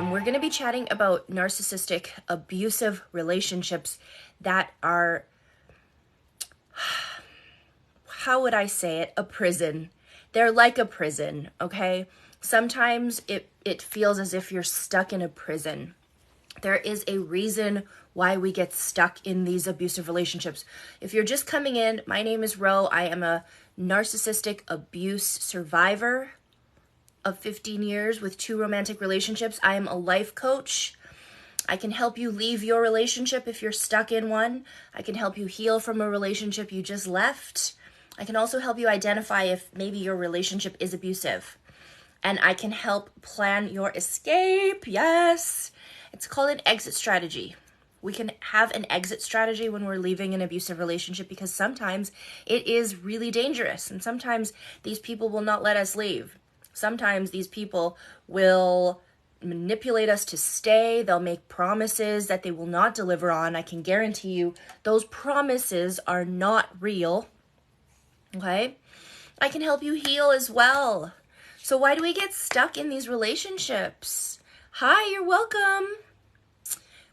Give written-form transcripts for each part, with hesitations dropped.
We're going to be chatting about narcissistic, abusive relationships that are, how would I say it, a prison. They're like a prison, okay? Sometimes it feels as if you're stuck in a prison. There is a reason why we get stuck in these abusive relationships. If you're just coming in, my name is Ro. I am a narcissistic abuse survivor of 15 years with 2 romantic relationships. I am a life coach. I can help you leave your relationship if you're stuck in one. I can help you heal from a relationship you just left. I can also help you identify if maybe your relationship is abusive. And I can help plan your escape. Yes. It's called an exit strategy. We can have an exit strategy when we're leaving an abusive relationship because sometimes it is really dangerous. And sometimes these people will not let us leave. Sometimes these people will manipulate us to stay. They'll make promises that they will not deliver on. I can guarantee you those promises are not real. Okay? I can help you heal as well. So why do we get stuck in these relationships? Hi, you're welcome.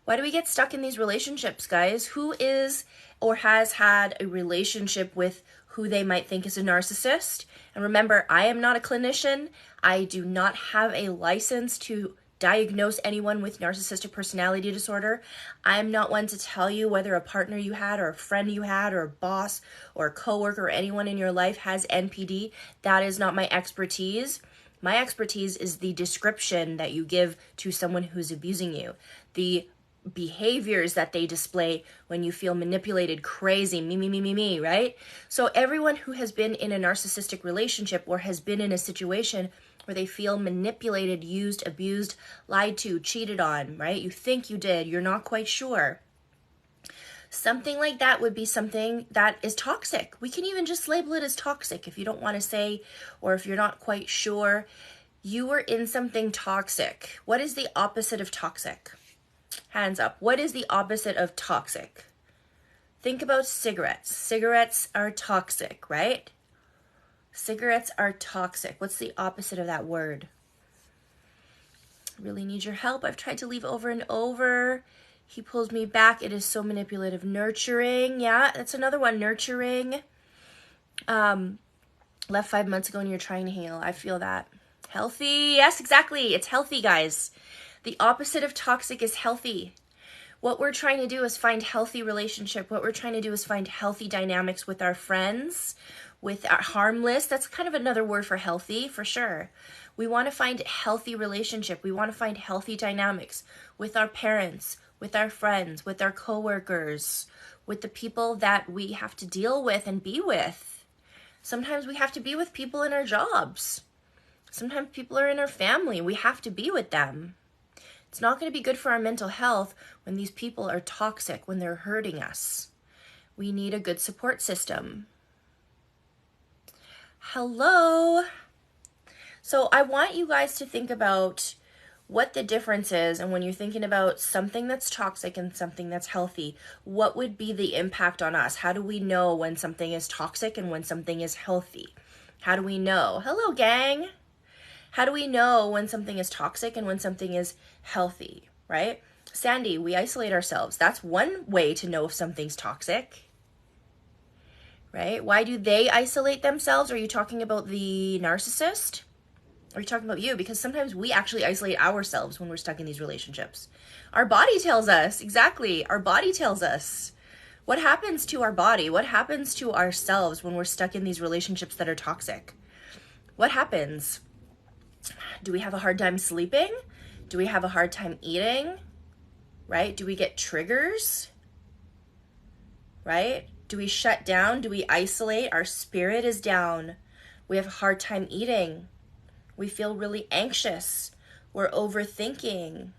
Why do we get stuck in these relationships, guys? Who is or has had a relationship with who they might think is a narcissist? And remember, I am not a clinician. I do not have a license to diagnose anyone with narcissistic personality disorder. I am not one to tell you whether a partner you had or a friend you had or a boss or a coworker or anyone in your life has NPD. That is not my expertise. My expertise is the description that you give to someone who's abusing you. The behaviors that they display when you feel manipulated, crazy, me, right? So everyone who has been in a narcissistic relationship or has been in a situation where they feel manipulated, used, abused, lied to, cheated on, right? You think you did, you're not quite sure. Something like that would be something that is toxic. We can even just label it as toxic if you don't want to say, or if you're not quite sure. You were in something toxic. What is the opposite of toxic? Hands up. What is the opposite of toxic? Think about cigarettes. Cigarettes are toxic, right? Cigarettes are toxic. What's the opposite of that word? Really need your help. I've tried to leave over and over. He pulls me back. It is so manipulative. Nurturing. Yeah, that's another one. Nurturing. Left 5 months ago and you're trying to heal. I feel that. Healthy. Yes, exactly. It's healthy, guys. The opposite of toxic is healthy. What we're trying to do is find healthy relationship. What we're trying to do is find healthy dynamics with our friends, with our harmless. That's kind of another word for healthy, for sure. We want to find healthy relationship. We want to find healthy dynamics with our parents, with our friends, with our coworkers, with the people that we have to deal with and be with. Sometimes we have to be with people in our jobs. Sometimes people are in our family. We have to be with them. It's not going to be good for our mental health when these people are toxic, when they're hurting us. We need a good support system. Hello. So I want you guys to think about what the difference is, and when you're thinking about something that's toxic and something that's healthy, what would be the impact on us? How do we know when something is toxic and when something is healthy? How do we know? Hello, gang. How do we know when something is toxic and when something is healthy, right? Sandy, we isolate ourselves. That's one way to know if something's toxic, right? Why do they isolate themselves? Are you talking about the narcissist? Or are you talking about you? Because sometimes we actually isolate ourselves when we're stuck in these relationships. Our body tells us, exactly, our body tells us. What happens to our body? What happens to ourselves when we're stuck in these relationships that are toxic? What happens? Do we have a hard time sleeping? Do we have a hard time eating? Right? Do we get triggers? Right? Do we shut down? Do we isolate? Our spirit is down. We have a hard time eating. We feel really anxious. We're overthinking,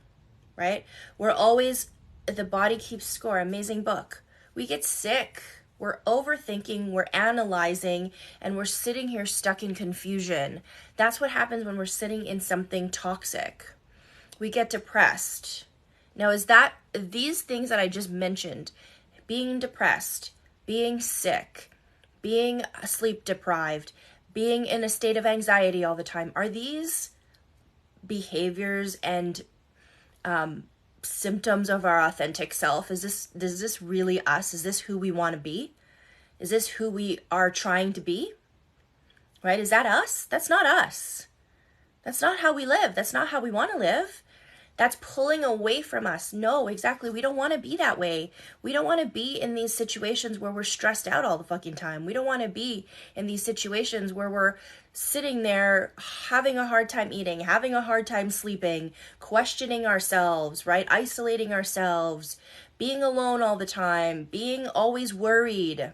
right? We're always, the body keeps score, amazing book. We get sick. We're overthinking, we're analyzing, and we're sitting here stuck in confusion. That's what happens when we're sitting in something toxic. We get depressed. Now, is that these things that I just mentioned, being depressed, being sick, being sleep deprived, being in a state of anxiety all the time, are these behaviors and symptoms of our authentic self? Is this really us? Is this who we want to be? Is this who we are trying to be? Right? Is that us? That's not us. That's not how we live. That's not how we want to live. That's pulling away from us. No, exactly. We don't want to be that way. We don't want to be in these situations where we're stressed out all the fucking time. We don't want to be in these situations where we're sitting there having a hard time eating, having a hard time sleeping, questioning ourselves, right? Isolating ourselves, being alone all the time, being always worried,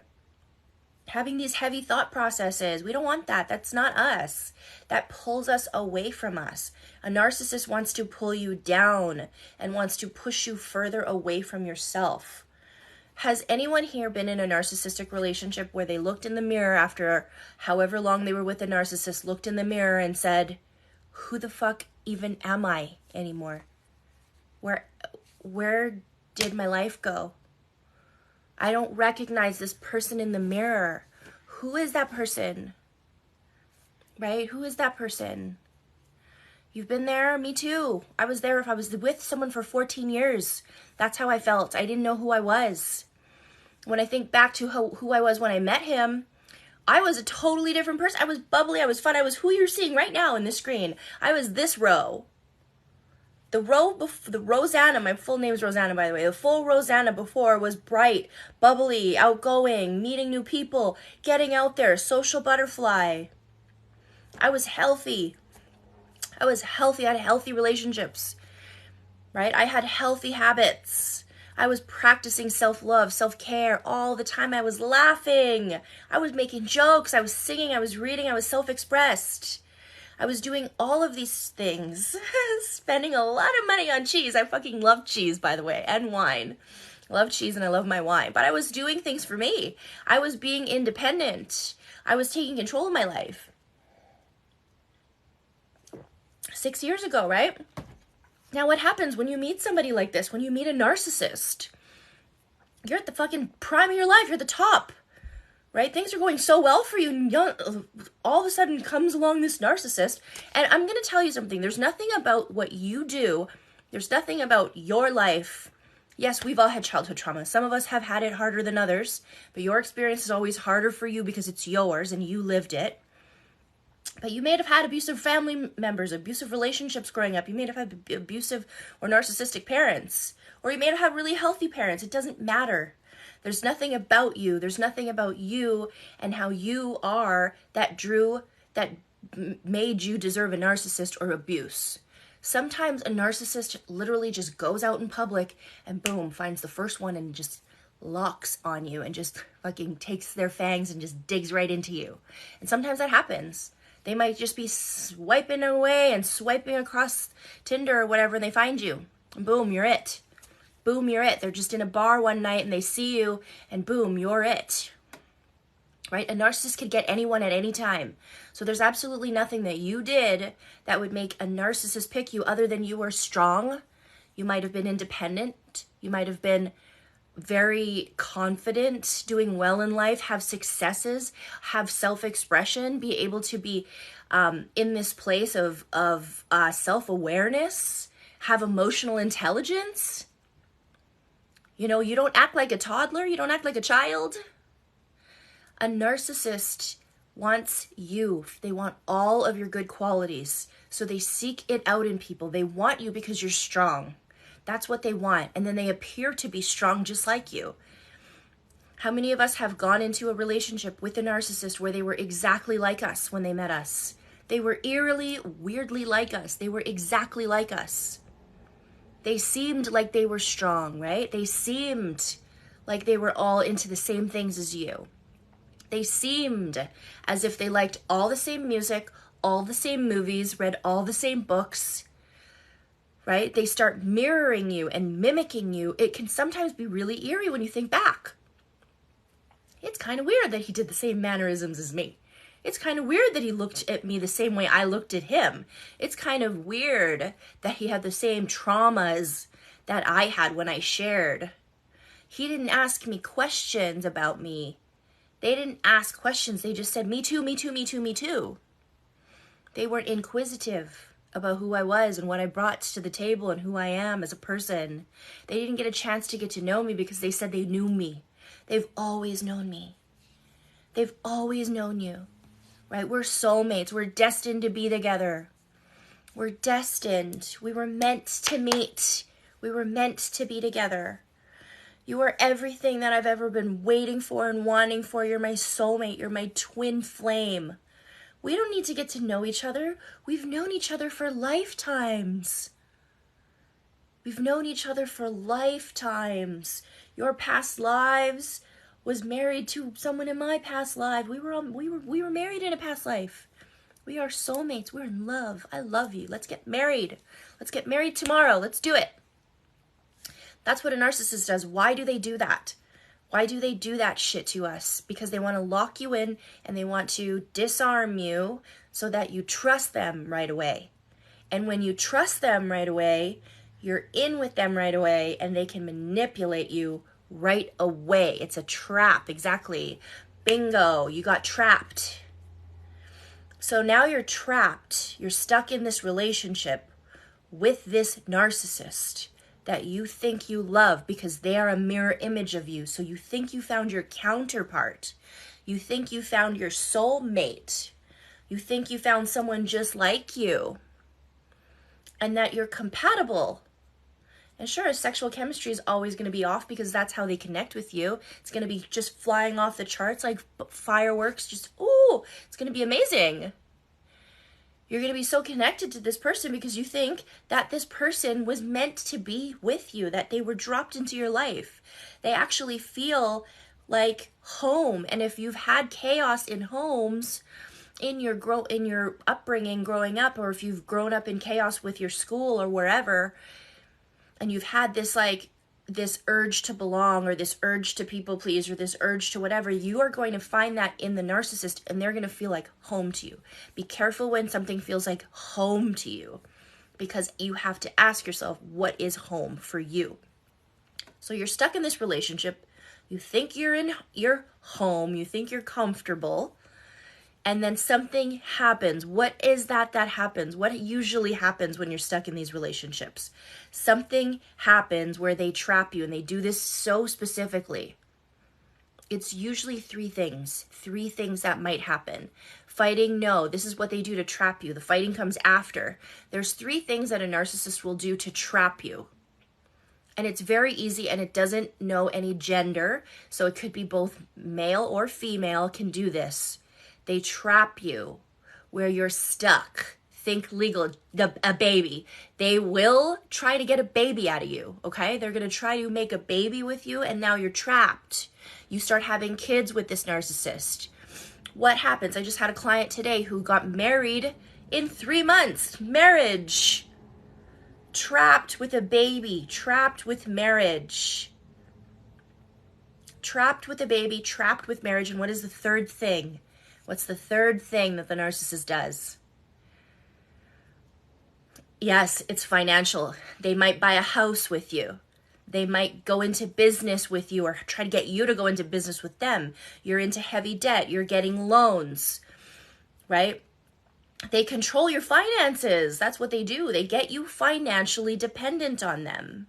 having these heavy thought processes. We don't want that. That's not us. That pulls us away from us. A narcissist wants to pull you down and wants to push you further away from yourself. Has anyone here been in a narcissistic relationship where they looked in the mirror after however long they were with a narcissist, looked in the mirror and said, who the fuck even am I anymore? Where did my life go? I don't recognize this person in the mirror. Who is that person? Right? Who is that person? You've been there? Me too. I was there. If I was with someone for 14 years, that's how I felt. I didn't know who I was. When I think back to who I was when I met him, I was a totally different person. I was bubbly. I was fun. I was who you're seeing right now in this screen. I was this row. The Rossana, my full name is Rossana, by the way. The full Rossana before was bright, bubbly, outgoing, meeting new people, getting out there, social butterfly. I was healthy. I had healthy relationships, right? I had healthy habits. I was practicing self-love, self-care all the time. I was laughing. I was making jokes. I was singing. I was reading. I was self-expressed. I was doing all of these things, spending a lot of money on cheese. I fucking love cheese, by the way, and wine. I love cheese and I love my wine. But I was doing things for me. I was being independent. I was taking control of my life. 6 years ago, right? Now, what happens when you meet somebody like this? When you meet a narcissist? You're at the fucking prime of your life. You're at the top. Right? Things are going so well for you, and all of a sudden comes along this narcissist. And I'm going to tell you something. There's nothing about what you do. There's nothing about your life. Yes, we've all had childhood trauma. Some of us have had it harder than others, but your experience is always harder for you because it's yours and you lived it. But you may have had abusive family members, abusive relationships growing up. You may have had abusive or narcissistic parents, or you may have had really healthy parents. It doesn't matter. There's nothing about you. There's nothing about you and how you are that made you deserve a narcissist or abuse. Sometimes a narcissist literally just goes out in public and boom, finds the first one and just locks on you and just fucking takes their fangs and just digs right into you. And sometimes that happens. They might just be swiping away and swiping across Tinder or whatever, and they find you. And boom, you're it. Boom, you're it. They're just in a bar one night and they see you and boom, you're it. Right? A narcissist could get anyone at any time. So there's absolutely nothing that you did that would make a narcissist pick you other than you were strong. You might have been independent. You might have been very confident, doing well in life, have successes, have self-expression, be able to be in this place of self-awareness, have emotional intelligence. You know, you don't act like a toddler. You don't act like a child. A narcissist wants you. They want all of your good qualities. So they seek it out in people. They want you because you're strong. That's what they want. And then they appear to be strong just like you. How many of us have gone into a relationship with a narcissist where they were exactly like us when they met us? They were eerily, weirdly like us. They were exactly like us. They seemed like they were strong, right? They seemed like they were all into the same things as you. They seemed as if they liked all the same music, all the same movies, read all the same books, right? They start mirroring you and mimicking you. It can sometimes be really eerie when you think back. It's kind of weird that he did the same mannerisms as me. It's kind of weird that he looked at me the same way I looked at him. It's kind of weird that he had the same traumas that I had when I shared. He didn't ask me questions about me. They didn't ask questions. They just said, me too, me too, me too, me too. They weren't inquisitive about who I was and what I brought to the table and who I am as a person. They didn't get a chance to get to know me because they said they knew me. They've always known me. They've always known you, right? We're soulmates. We're destined to be together. We're destined. We were meant to meet. We were meant to be together. You are everything that I've ever been waiting for and wanting for. You're my soulmate. You're my twin flame. We don't need to get to know each other. We've known each other for lifetimes. We've known each other for lifetimes. Your past lives was married to someone in my past life. We were married in a past life. We are soulmates. We're in love. I love you. Let's get married. Let's get married tomorrow. Let's do it. That's what a narcissist does. Why do they do that? Why do they do that shit to us? Because they want to lock you in and they want to disarm you so that you trust them right away. And when you trust them right away, you're in with them right away and they can manipulate you right away. It's a trap. Exactly. Bingo. You got trapped. So now you're trapped. You're stuck in this relationship with this narcissist that you think you love because they are a mirror image of you. So you think you found your counterpart. You think you found your soulmate. You think you found someone just like you and that you're compatible. And sure, sexual chemistry is always going to be off because that's how they connect with you. It's going to be just flying off the charts like fireworks. Just, ooh, it's going to be amazing. You're going to be so connected to this person because you think that this person was meant to be with you, that they were dropped into your life. They actually feel like home. And if you've had chaos in homes, in your upbringing growing up, or if you've grown up in chaos with your school or wherever, and you've had this urge to belong or this urge to people please or this urge to whatever, you are going to find that in the narcissist and they're going to feel like home to you. Be careful when something feels like home to you because you have to ask yourself, what is home for you? So you're stuck in this relationship. You think you're in your home. You think you're comfortable. And then something happens. What is that happens? What usually happens when you're stuck in these relationships? Something happens where they trap you, and they do this so specifically. It's usually three things that might happen. Fighting, no, this is what they do to trap you. The fighting comes after. There's three things that a narcissist will do to trap you. And it's very easy, and it doesn't know any gender. So it could be both male or female can do this. They trap you where you're stuck. Think legal, a baby. They will try to get a baby out of you, okay? They're going to try to make a baby with you, and now you're trapped. You start having kids with this narcissist. What happens? I just had a client today who got married in 3 months. Marriage. Trapped with a baby. Trapped with marriage. Trapped with a baby. Trapped with marriage. And what is the third thing? What's the third thing that the narcissist does? Yes, it's financial. They might buy a house with you. They might go into business with you or try to get you to go into business with them. You're into heavy debt. You're getting loans, right? They control your finances. That's what they do. They get you financially dependent on them.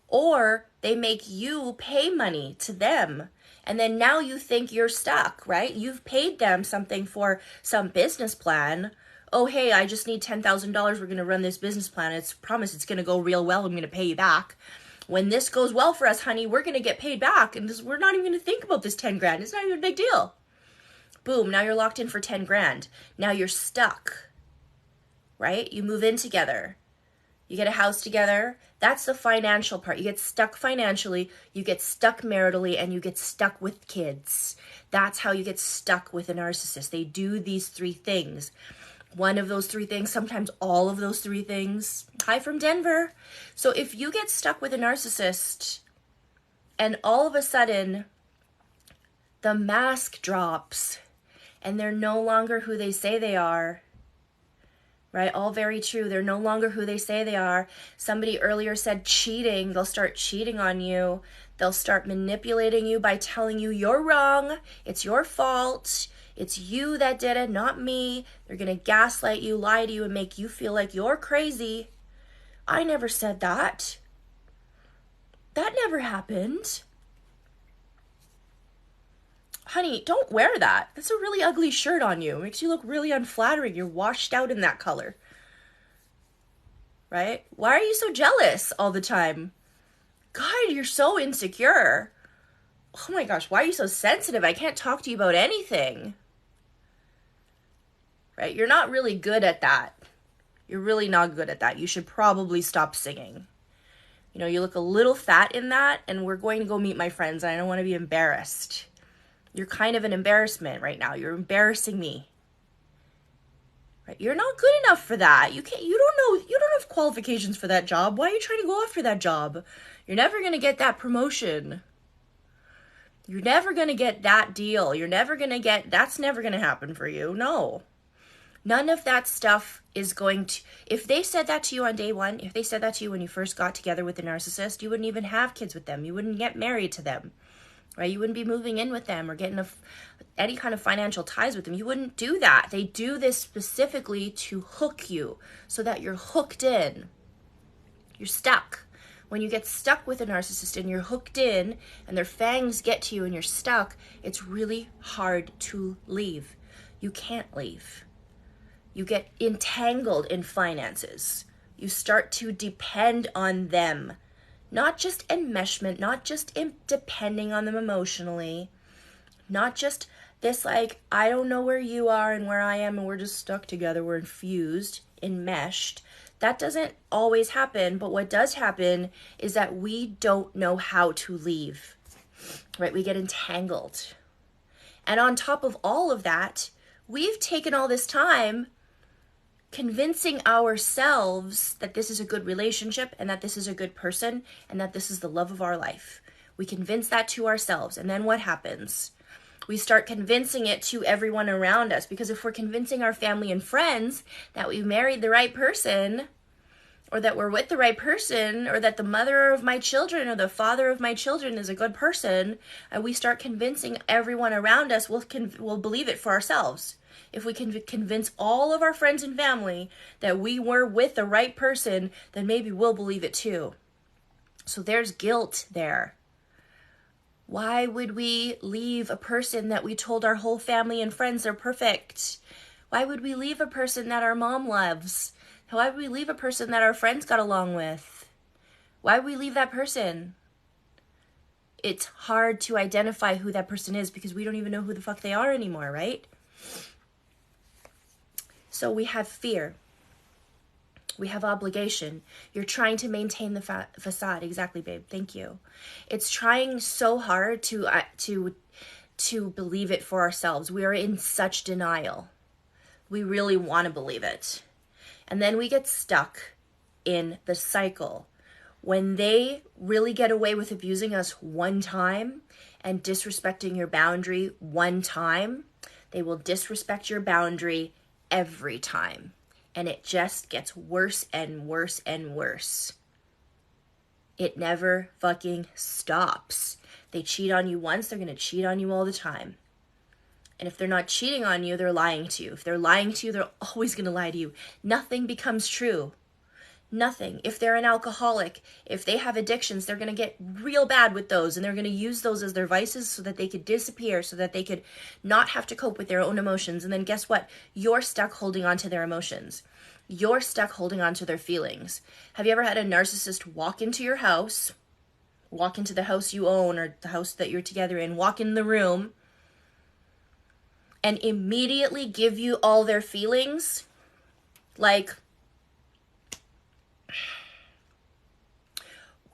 Or they make you pay money to them. And then now you think you're stuck, right? You've paid them something for some business plan. Oh, hey, I just need $10,000. We're going to run this business plan. Promise it's going to go real well. I'm going to pay you back. When this goes well for us, honey, we're going to get paid back. And we're not even going to think about this 10 grand. It's not even a big deal. Boom, now you're locked in for 10 grand. Now you're stuck, right? You move in together. You get a house together. That's the financial part. You get stuck financially, you get stuck maritally, and you get stuck with kids. That's how you get stuck with a narcissist. They do these three things. One of those three things, sometimes all of those three things. Hi from Denver. So if you get stuck with a narcissist and all of a sudden the mask drops and they're no longer who they say they are, right? All very true. They're no longer who they say they are. Somebody earlier said cheating. They'll start cheating on you. They'll start manipulating you by telling you you're wrong. It's your fault. It's you that did it, not me. They're going to gaslight you, lie to you, and make you feel like you're crazy. I never said that. That never happened. Honey, don't wear that. That's a really ugly shirt on you. It makes you look really unflattering. You're washed out in that color. Right? Why are you so jealous all the time? God, you're so insecure. Oh my gosh, why are you so sensitive? I can't talk to you about anything. Right? You're not really good at that. You're really not good at that. You should probably stop singing. You know, you look a little fat in that, and we're going to go meet my friends, and I don't want to be embarrassed. You're kind of an embarrassment right now. You're embarrassing me. Right? You're not good enough for that. You don't have qualifications for that job. Why are you trying to go after that job? You're never going to get that promotion. You're never going to get that deal. That's never going to happen for you. No. None of that stuff is going to, if they said that to you on day one, if they said that to you when you first got together with the narcissist, you wouldn't even have kids with them. You wouldn't get married to them, right? You wouldn't be moving in with them or getting any kind of financial ties with them. You wouldn't do that. They do this specifically to hook you so that you're hooked in. You're stuck. When you get stuck with a narcissist and you're hooked in and their fangs get to you and you're stuck, it's really hard to leave. You can't leave. You get entangled in finances. You start to depend on them. Not just enmeshment, not just depending on them emotionally, not just this like, I don't know where you are and where I am and we're just stuck together, we're infused, enmeshed. That doesn't always happen, but what does happen is that we don't know how to leave, right? We get entangled. And on top of all of that, we've taken all this time convincing ourselves that this is a good relationship and that this is a good person and that this is the love of our life. We convince that to ourselves. And then what happens? We start convincing it to everyone around us, because if we're convincing our family and friends that we married the right person, or that we're with the right person, or that the mother of my children or the father of my children is a good person, and we start convincing everyone around us, we'll believe it for ourselves. If we can convince all of our friends and family that we were with the right person, then maybe we'll believe it too. So there's guilt there. Why would we leave a person that we told our whole family and friends are perfect? Why would we leave a person that our mom loves? Why would we leave a person that our friends got along with? Why would we leave that person? It's hard to identify who that person is because we don't even know who the fuck they are anymore, right? So we have fear. We have obligation. You're trying to maintain the facade. Exactly, babe. Thank you. It's trying so hard to believe it for ourselves. We are in such denial. We really want to believe it. And then we get stuck in the cycle. When they really get away with abusing us one time and disrespecting your boundary one time, they will disrespect your boundary every time. And it just gets worse and worse and worse. It never fucking stops. They cheat on you once, they're going to cheat on you all the time. And if they're not cheating on you, they're lying to you. If they're lying to you, they're always going to lie to you. Nothing becomes true. Nothing. If they're an alcoholic, if they have addictions, they're going to get real bad with those, and they're going to use those as their vices so that they could disappear, so that they could not have to cope with their own emotions. And then guess what? You're stuck holding on to their emotions. You're stuck holding on to their feelings. Have you ever had a narcissist walk into your house, walk into the house you own or the house that you're together in, walk in the room, and immediately give you all their feelings? Like,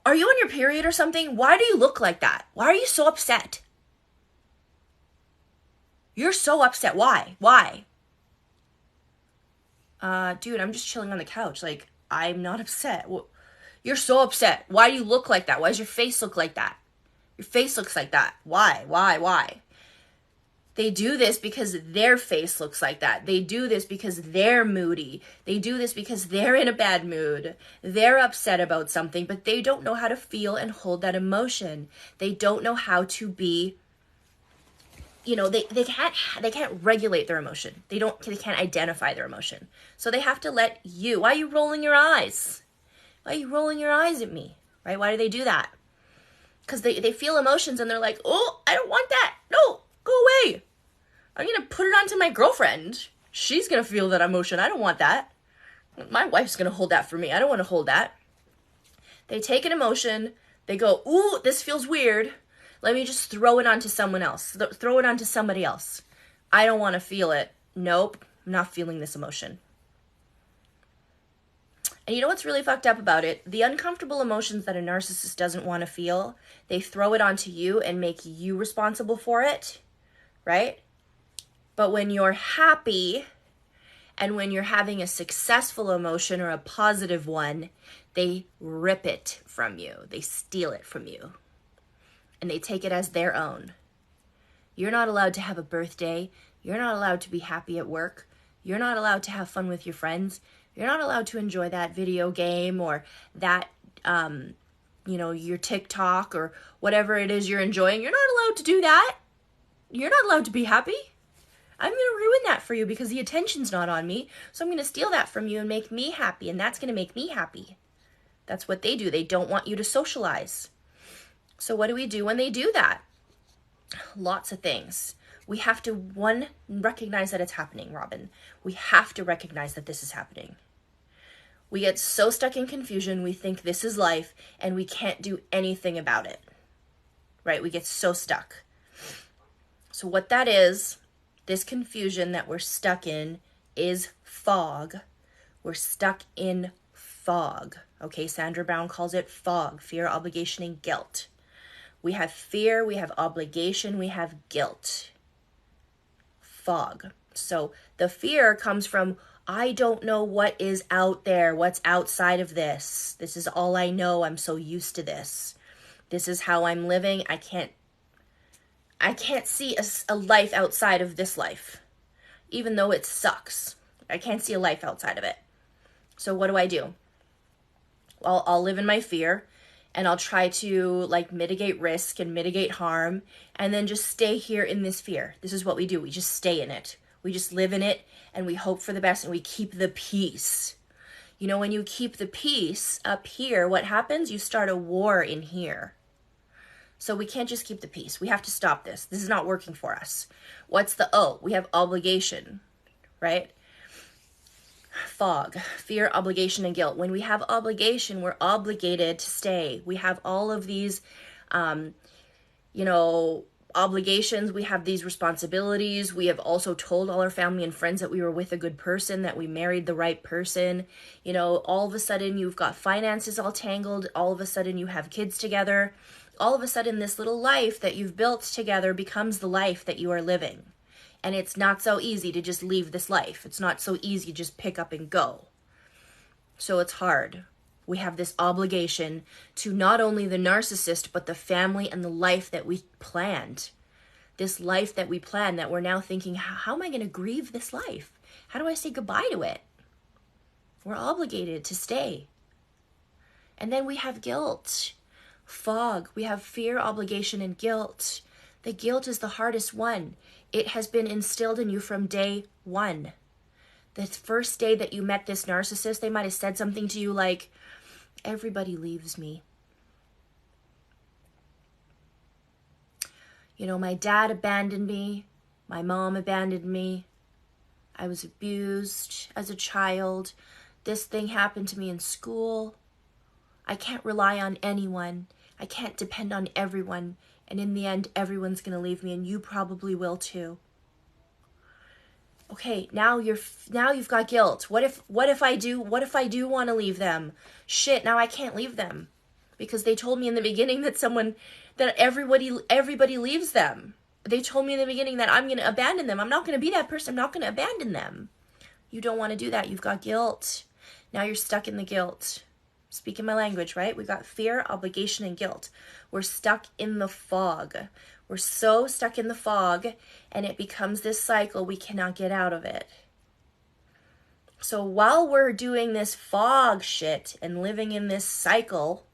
are you on your period or something? Why do you look like that? Why are you so upset? You're so upset. Why? Dude, I'm just chilling on the couch. Like, I'm not upset. Well, you're so upset. Why do you look like that? Why does your face look like that? Your face looks like that. Why? They do this because their face looks like that. They do this because they're moody. They do this because they're in a bad mood. They're upset about something, but they don't know how to feel and hold that emotion. They don't know how to be they can't regulate their emotion. They can't identify their emotion. So they have to let you. Why are you rolling your eyes? Why are you rolling your eyes at me? Right? Why do they do that? Because they feel emotions and they're like, oh, I don't want that. No, go away. I'm going to put it onto my girlfriend. She's going to feel that emotion. I don't want that. My wife's going to hold that for me. I don't want to hold that. They take an emotion. They go, ooh, this feels weird. Let me just throw it onto someone else. Throw it onto somebody else. I don't want to feel it. Nope, I'm not feeling this emotion. And you know what's really fucked up about it? The uncomfortable emotions that a narcissist doesn't want to feel, they throw it onto you and make you responsible for it, right? But when you're happy and when you're having a successful emotion or a positive one, they rip it from you. They steal it from you. And they take it as their own. You're not allowed to have a birthday. You're not allowed to be happy at work. You're not allowed to have fun with your friends. You're not allowed to enjoy that video game or that, your TikTok or whatever it is you're enjoying. You're not allowed to do that. You're not allowed to be happy. I'm going to ruin that for you because the attention's not on me. So I'm going to steal that from you and make me happy. And that's going to make me happy. That's what they do. They don't want you to socialize. So what do we do when they do that? Lots of things. We have to, one, recognize that it's happening, Robin. We have to recognize that this is happening. We get so stuck in confusion, we think this is life, and we can't do anything about it. Right? We get so stuck. So what that is, this confusion that we're stuck in is fog. We're stuck in fog. Okay, Sandra Brown calls it fog, fear, obligation, and guilt. We have fear, we have obligation, we have guilt. Fog. So the fear comes from, I don't know what is out there, what's outside of this. This is all I know. I'm so used to this. This is how I'm living. I can't see a life outside of this life, even though it sucks. I can't see a life outside of it. So what do? Well, I'll live in my fear. And I'll try to mitigate risk and mitigate harm and then just stay here in this fear. This is what we do. We just stay in it. We just live in it and we hope for the best and we keep the peace. You know, when you keep the peace up here, what happens? You start a war in here. So we can't just keep the peace. We have to stop this. This is not working for us. What's the O? We have obligation, right? Fog, fear, obligation, and guilt. When we have obligation, we're obligated to stay. We have all of these, obligations. We have these responsibilities. We have also told all our family and friends that we were with a good person, that we married the right person. You know, all of a sudden you've got finances all tangled. All of a sudden you have kids together. All of a sudden this little life that you've built together becomes the life that you are living. And it's not so easy to just leave this life. It's not so easy to just pick up and go. So it's hard. We have this obligation to not only the narcissist, but the family and the life that we planned. This life that we planned that we're now thinking, how am I going to grieve this life? How do I say goodbye to it? We're obligated to stay. And then we have guilt, fog. We have fear, obligation, and guilt. The guilt is the hardest one. It has been instilled in you from day one. The first day that you met this narcissist, they might have said something to you like, everybody leaves me. You know, my dad abandoned me. My mom abandoned me. I was abused as a child. This thing happened to me in school. I can't rely on anyone. I can't depend on everyone. And in the end, everyone's going to leave me, and you probably will too. Okay, now you've got guilt. What if I do want to leave them? Shit, now I can't leave them. Because they told me in the beginning that everybody leaves them. They told me in the beginning that I'm going to abandon them. I'm not going to be that person. I'm not going to abandon them. You don't want to do that. You've got guilt. Now you're stuck in the guilt. Speaking my language, right? We got fear, obligation, and guilt. We're stuck in the fog. We're so stuck in the fog, and it becomes this cycle. We cannot get out of it. So while we're doing this fog shit and living in this cycle,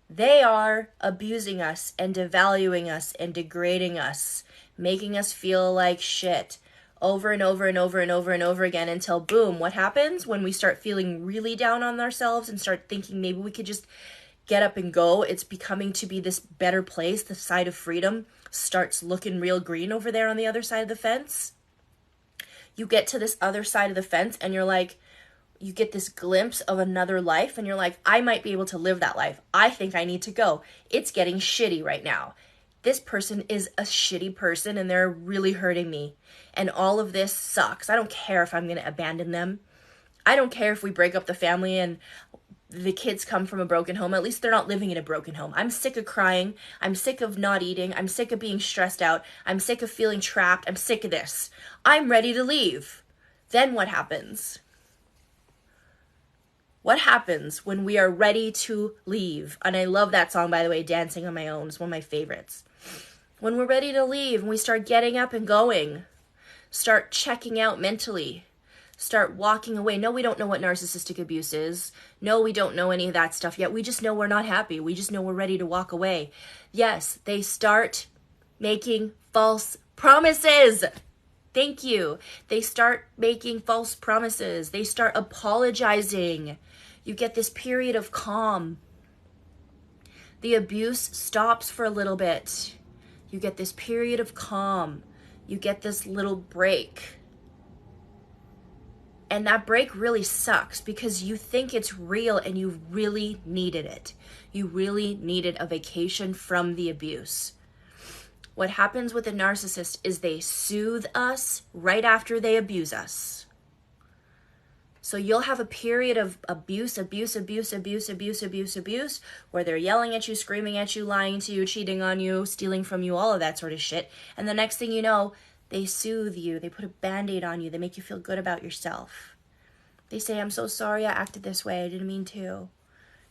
they are abusing us and devaluing us and degrading us, making us feel like shit over and over and over and over and over again until boom, what happens when we start feeling really down on ourselves and start thinking maybe we could just get up and go? It's becoming to be this better place. The side of freedom starts looking real green over there on the other side of the fence. You get to this other side of the fence and you're like, you get this glimpse of another life and you're like, I might be able to live that life. I think I need to go. It's getting shitty right now. This person is a shitty person and they're really hurting me. And all of this sucks. I don't care if I'm going to abandon them. I don't care if we break up the family and the kids come from a broken home. At least they're not living in a broken home. I'm sick of crying. I'm sick of not eating. I'm sick of being stressed out. I'm sick of feeling trapped. I'm sick of this. I'm ready to leave. Then what happens? What happens when we are ready to leave? And I love that song, by the way, Dancing on My Own is one of my favorites. When we're ready to leave and we start getting up and going, start checking out mentally, start walking away. No, we don't know what narcissistic abuse is. No, we don't know any of that stuff yet. We just know we're not happy. We just know we're ready to walk away. Yes, they start making false promises. Thank you. They start making false promises. They start apologizing. You get this period of calm. The abuse stops for a little bit. You get this period of calm. You get this little break. And that break really sucks because you think it's real and you really needed it. You really needed a vacation from the abuse. What happens with a narcissist is they soothe us right after they abuse us. So you'll have a period of abuse, where they're yelling at you, screaming at you, lying to you, cheating on you, stealing from you, all of that sort of shit. And the next thing you know, they soothe you. They put a Band-Aid on you. They make you feel good about yourself. They say, I'm so sorry I acted this way. I didn't mean to.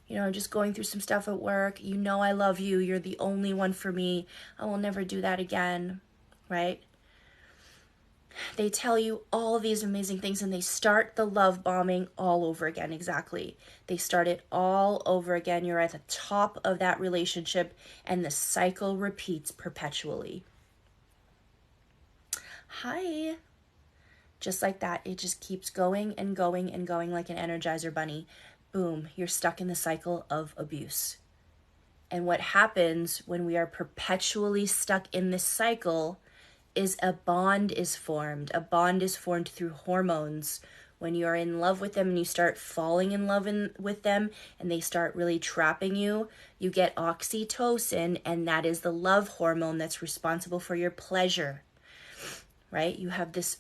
You know, I'm just going through some stuff at work. You know I love you. You're the only one for me. I will never do that again, right? They tell you all these amazing things and they start the love bombing all over again. Exactly. They start it all over again. You're at the top of that relationship and the cycle repeats perpetually. Hi. Just like that. It just keeps going and going and going like an Energizer bunny. Boom. You're stuck in the cycle of abuse. And what happens when we are perpetually stuck in this cycle is a bond is formed. A bond is formed through hormones. When you're in love with them and you start falling in love with them and they start really trapping you, you get oxytocin, and that is the love hormone that's responsible for your pleasure, right? You have this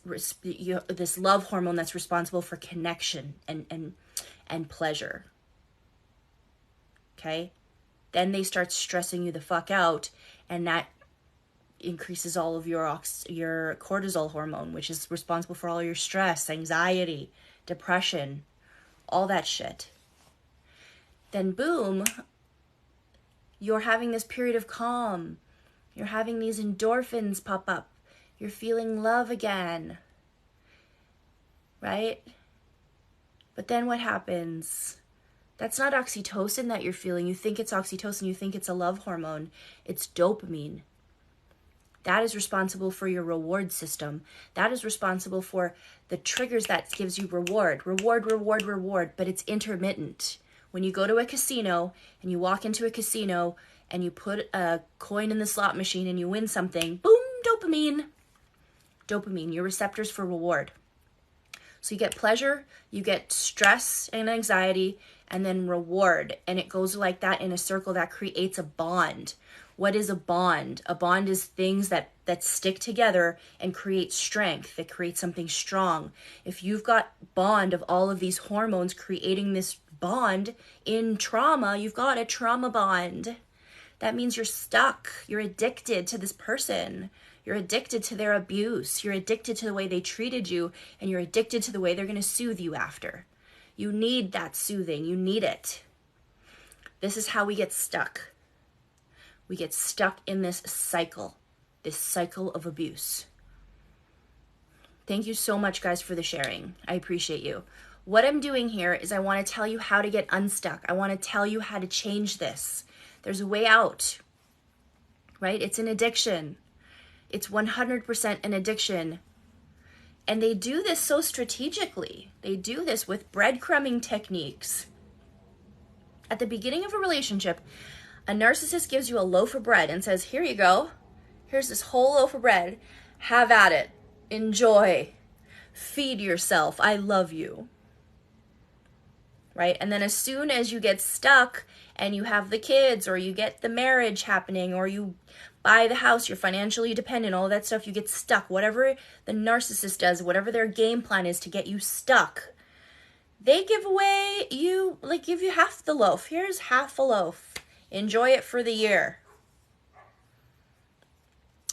love hormone that's responsible for connection and pleasure, okay? Then they start stressing you the fuck out, and that increases all of your cortisol hormone, which is responsible for all your stress, anxiety, depression, all that shit. Then boom, you're having this period of calm. You're having these endorphins pop up. You're feeling love again, right? But then what happens? That's not oxytocin that you're feeling. You think it's oxytocin. You think it's a love hormone. It's dopamine. That is responsible for your reward system. That is responsible for the triggers that gives you reward. But it's intermittent. When you go to a casino and you walk into a casino and you put a coin in the slot machine and you win something, boom, dopamine. Dopamine, your receptors for reward. So you get pleasure, you get stress and anxiety, and then reward. And it goes like that in a circle that creates a bond. What is a bond? A bond is things that stick together and create strength, that create something strong. If you've got bond of all of these hormones creating this bond in trauma, you've got a trauma bond. That means you're stuck. You're addicted to this person. You're addicted to their abuse. You're addicted to the way they treated you, and you're addicted to the way they're going to soothe you after. You need that soothing. You need it. This is how we get stuck. We get stuck in this cycle of abuse. Thank you so much, guys, for the sharing. I appreciate you. What I'm doing here is I want to tell you how to get unstuck. I want to tell you how to change this. There's a way out, right? It's an addiction. It's 100% an addiction. And they do this so strategically. They do this with breadcrumbing techniques. At the beginning of a relationship, a narcissist gives you a loaf of bread and says, here you go. Here's this whole loaf of bread. Have at it. Enjoy. Feed yourself. I love you. Right? And then as soon as you get stuck and you have the kids, or you get the marriage happening, or you buy the house, you're financially dependent, all that stuff, you get stuck. Whatever the narcissist does, whatever their game plan is to get you stuck, they give you half the loaf. Here's half a loaf. Enjoy it for the year.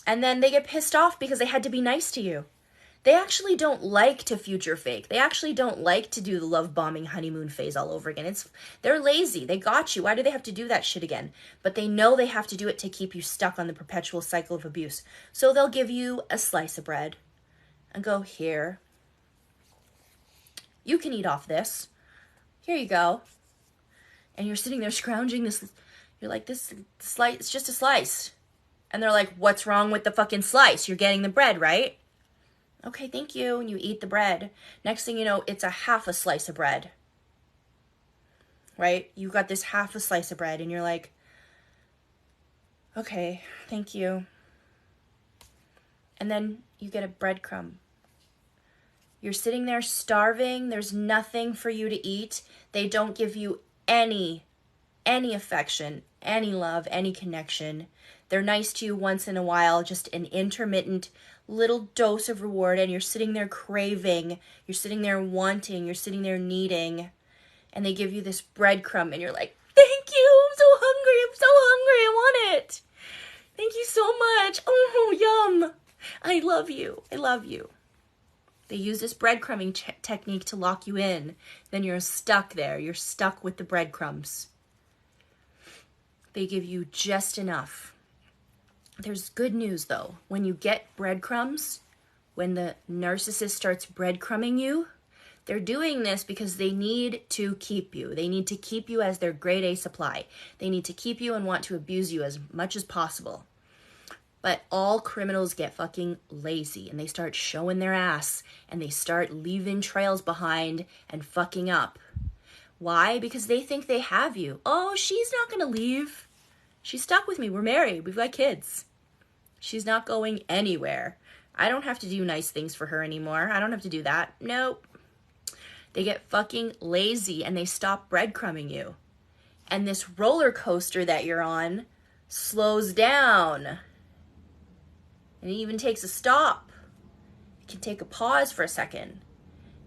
And then they get pissed off because they had to be nice to you. They actually don't like to future fake. They actually don't like to do the love bombing honeymoon phase all over again. They're lazy. They got you. Why do they have to do that shit again? But they know they have to do it to keep you stuck on the perpetual cycle of abuse. So they'll give you a slice of bread and go, here. You can eat off this. Here you go. And you're sitting there scrounging this. You're like, this slice, it's just a slice. And they're like, what's wrong with the fucking slice? You're getting the bread, right? Okay, thank you. And you eat the bread. Next thing you know, it's a half a slice of bread. Right? You got this half a slice of bread and you're like, okay, thank you. And then you get a breadcrumb. You're sitting there starving. There's nothing for you to eat. They don't give you any affection, any love, any connection. They're nice to you once in a while, just an intermittent little dose of reward, and you're sitting there craving, you're sitting there wanting, you're sitting there needing, and they give you this breadcrumb, and you're like, thank you, I'm so hungry, I want it. Thank you so much. Oh, yum. I love you. They use this breadcrumbing technique to lock you in. Then you're stuck there. You're stuck with the breadcrumbs. They give you just enough. There's good news, though. When you get breadcrumbs, when the narcissist starts breadcrumbing you, they're doing this because they need to keep you. They need to keep you as their grade A supply. They need to keep you and want to abuse you as much as possible. But all criminals get fucking lazy and they start showing their ass and they start leaving trails behind and fucking up. Why? Because they think they have you. Oh, she's not going to leave. She's stuck with me. We're married. We've got kids. She's not going anywhere. I don't have to do nice things for her anymore. I don't have to do that. Nope. They get fucking lazy and they stop breadcrumbing you. And this roller coaster that you're on slows down. And it even takes a stop. It can take a pause for a second.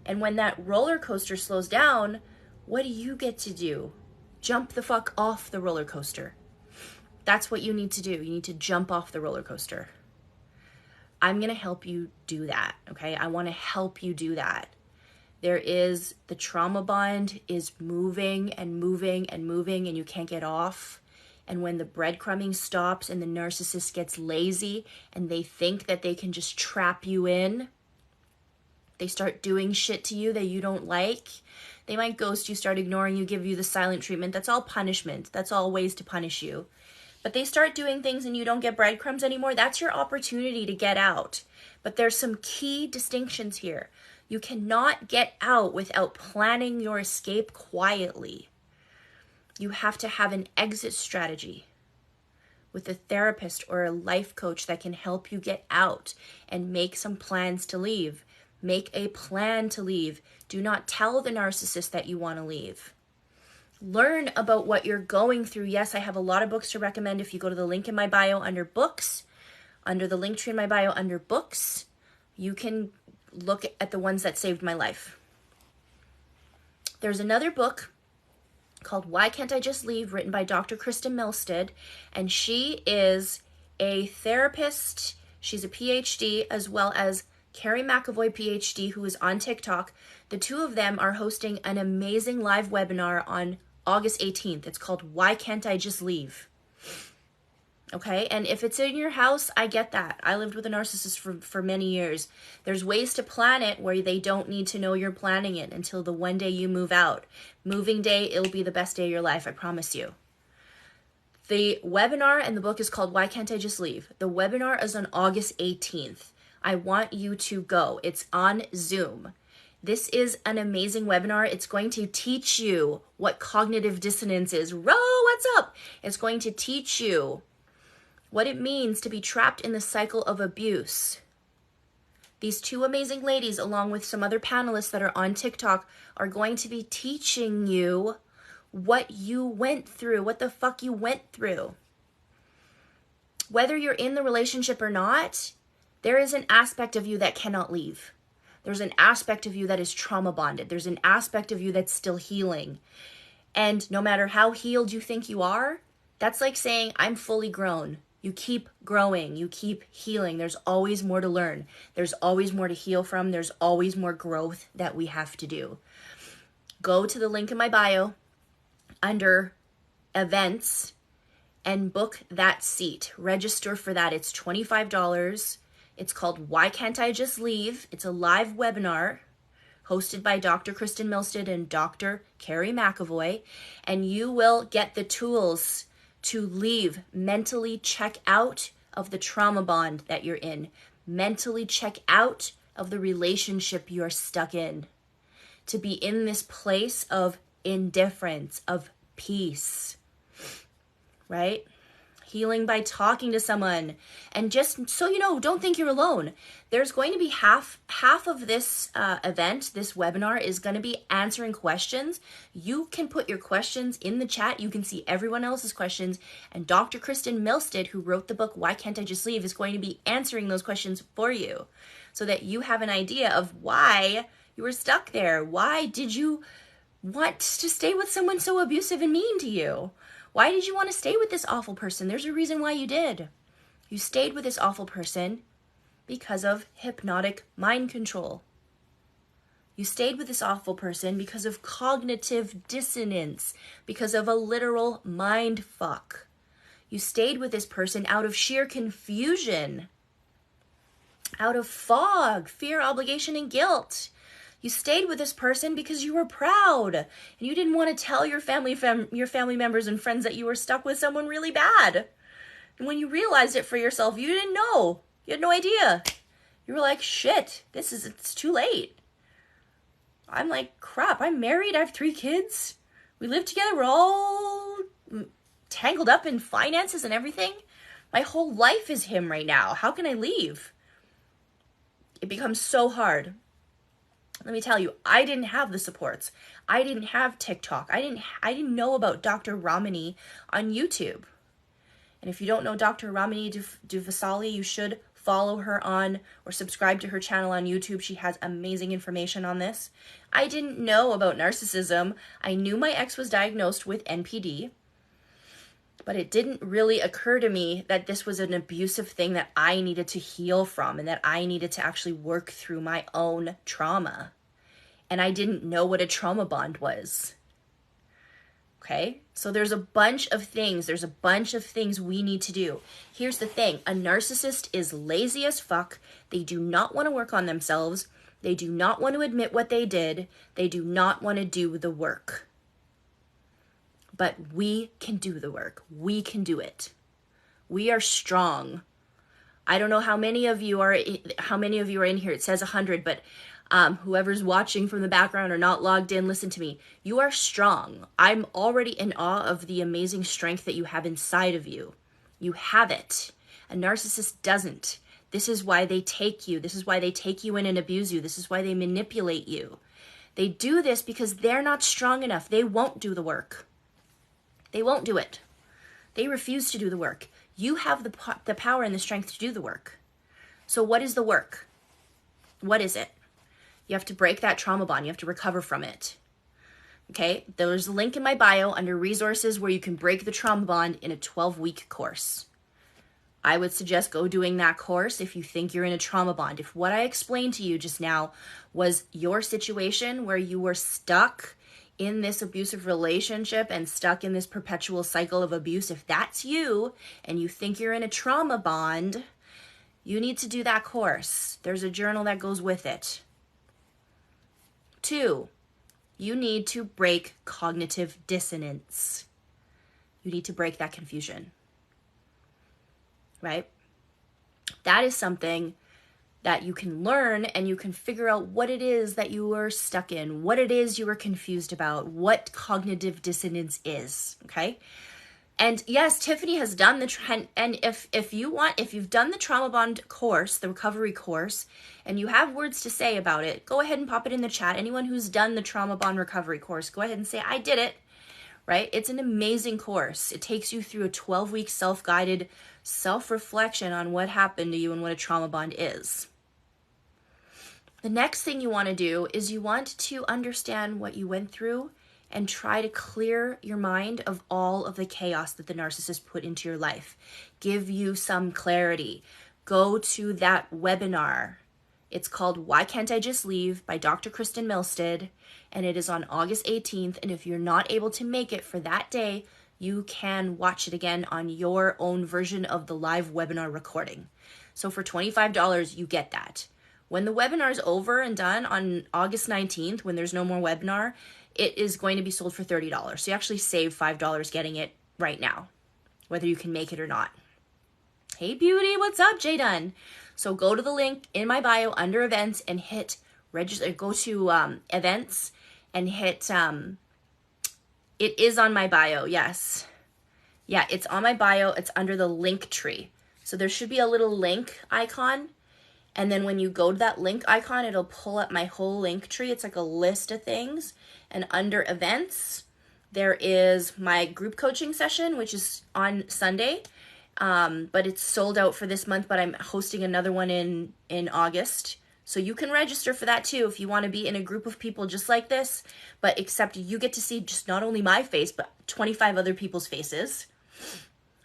And when that roller coaster slows down, what do you get to do? Jump the fuck off the roller coaster. That's what you need to do. You need to jump off the roller coaster. I'm going to help you do that, okay? I want to help you do that. The trauma bond is moving and moving and moving and you can't get off. And when the breadcrumbing stops and the narcissist gets lazy and they think that they can just trap you in, they start doing shit to you that you don't like. They might ghost you, start ignoring you, give you the silent treatment. That's all punishment. That's all ways to punish you. But they start doing things and you don't get breadcrumbs anymore. That's your opportunity to get out. But there's some key distinctions here. You cannot get out without planning your escape quietly. You have to have an exit strategy with a therapist or a life coach that can help you get out and make some plans to leave. Make a plan to leave. Do not tell the narcissist that you want to leave. Learn about what you're going through. Yes, I have a lot of books to recommend. If you go to the link in my bio under books, under the link tree in my bio under books, you can look at the ones that saved my life. There's another book called Why Can't I Just Leave, written by Dr. Kristen Milstead, and she is a therapist. She's a PhD, as well as Carrie McAvoy, PhD, who is on TikTok. The two of them are hosting an amazing live webinar on August 18th. It's called Why Can't I Just Leave? Okay, and if it's in your house, I get that. I lived with a narcissist for many years. There's ways to plan it where they don't need to know you're planning it until the one day you move out. Moving day, it'll be the best day of your life, I promise you. The webinar and the book is called Why Can't I Just Leave? The webinar is on August 18th. I want you to go. It's on Zoom. This is an amazing webinar. It's going to teach you what cognitive dissonance is. Ro, what's up? It's going to teach you what it means to be trapped in the cycle of abuse. These two amazing ladies, along with some other panelists that are on TikTok, are going to be teaching you what you went through, what the fuck you went through. Whether you're in the relationship or not, there is an aspect of you that cannot leave. There's an aspect of you that is trauma bonded. There's an aspect of you that's still healing. And no matter how healed you think you are, that's like saying, I'm fully grown. You keep growing. You keep healing. There's always more to learn. There's always more to heal from. There's always more growth that we have to do. Go to the link in my bio under events and book that seat. Register for that. It's $25. It's called Why Can't I Just Leave? It's a live webinar hosted by Dr. Kristen Milstead and Dr. Carrie McAvoy. And you will get the tools to leave, mentally check out of the trauma bond that you're in, mentally check out of the relationship you're stuck in, to be in this place of indifference, of peace, right? Healing by talking to someone. And just so you know, don't think you're alone. There's going to be half of this event, this webinar, is going to be answering questions. You can put your questions in the chat. You can see everyone else's questions. And Dr. Kristen Milstead, who wrote the book, Why Can't I Just Leave, is going to be answering those questions for you so that you have an idea of why you were stuck there. Why did you want to stay with someone so abusive and mean to you? Why did you want to stay with this awful person? There's a reason why you did. You stayed with this awful person because of hypnotic mind control. You stayed with this awful person because of cognitive dissonance, because of a literal mind fuck. You stayed with this person out of sheer confusion, out of fog, fear, obligation, and guilt. You stayed with this person because you were proud and you didn't want to tell your family members and friends that you were stuck with someone really bad. And when you realized it for yourself, you didn't know. You had no idea. You were like, shit, it's too late. I'm like, crap, I'm married. I have 3 kids. We live together. We're all tangled up in finances and everything. My whole life is him right now. How can I leave? It becomes so hard. Let me tell you, I didn't have the supports. I didn't have TikTok. I didn't know about Dr. Ramani on YouTube. And if you don't know Dr. Ramani Duvasali, you should follow her on or subscribe to her channel on YouTube. She has amazing information on this. I didn't know about narcissism. I knew my ex was diagnosed with NPD, but it didn't really occur to me that this was an abusive thing that I needed to heal from and that I needed to actually work through my own trauma. And I didn't know what a trauma bond was. Okay? So there's a bunch of things. There's a bunch of things we need to do. Here's the thing. A narcissist is lazy as fuck. They do not want to work on themselves. They do not want to admit what they did. They do not want to do the work. But we can do the work. We can do it. We are strong. I don't know how many of you are in here. It says 100, but whoever's watching from the background or not logged in, listen to me. You are strong. I'm already in awe of the amazing strength that you have inside of you. You have it. A narcissist doesn't. This is why they take you. This is why they take you in and abuse you. This is why they manipulate you. They do this because they're not strong enough. They won't do the work. They won't do it. They refuse to do the work. You have the power and the strength to do the work. So what is the work? What is it? You have to break that trauma bond. You have to recover from it. Okay? There's a link in my bio under resources where you can break the trauma bond in a 12-week course. I would suggest go doing that course if you think you're in a trauma bond. If what I explained to you just now was your situation where you were stuck in this abusive relationship and stuck in this perpetual cycle of abuse, if that's you and you think you're in a trauma bond, you need to do that course. There's a journal that goes with it. 2, you need to break cognitive dissonance. You need to break that confusion, right? That is something that you can learn, and you can figure out what it is that you were stuck in, what it is you were confused about, what cognitive dissonance is, okay? And yes, Tiffany has done and if you've done the trauma bond course, the recovery course, and you have words to say about it, go ahead and pop it in the chat. Anyone who's done the trauma bond recovery course, go ahead and say, I did it, right? It's an amazing course. It takes you through a 12-week self-guided self-reflection on what happened to you and what a trauma bond is. The next thing you want to do is you want to understand what you went through and try to clear your mind of all of the chaos that the narcissist put into your life. Give you some clarity. Go to that webinar. It's called Why Can't I Just Leave by Dr. Kristen Milstead, and it is on August 18th. And if you're not able to make it for that day, you can watch it again on your own version of the live webinar recording. So for $25, you get that. When the webinar is over and done on August 19th, when there's no more webinar, it is going to be sold for $30. So you actually save $5 getting it right now, whether you can make it or not. Hey beauty, what's up, Jay Dunn? So go to the link in my bio under events and hit register. Go to events and hit, it is on my bio, yes. Yeah, it's on my bio. It's under the link tree. So there should be a little link icon. And then when you go to that link icon, it'll pull up my whole link tree. It's like a list of things. And under events, there is my group coaching session, which is on Sunday. But it's sold out for this month, but I'm hosting another one in August. So you can register for that too if you want to be in a group of people just like this, but except you get to see just not only my face, but 25 other people's faces,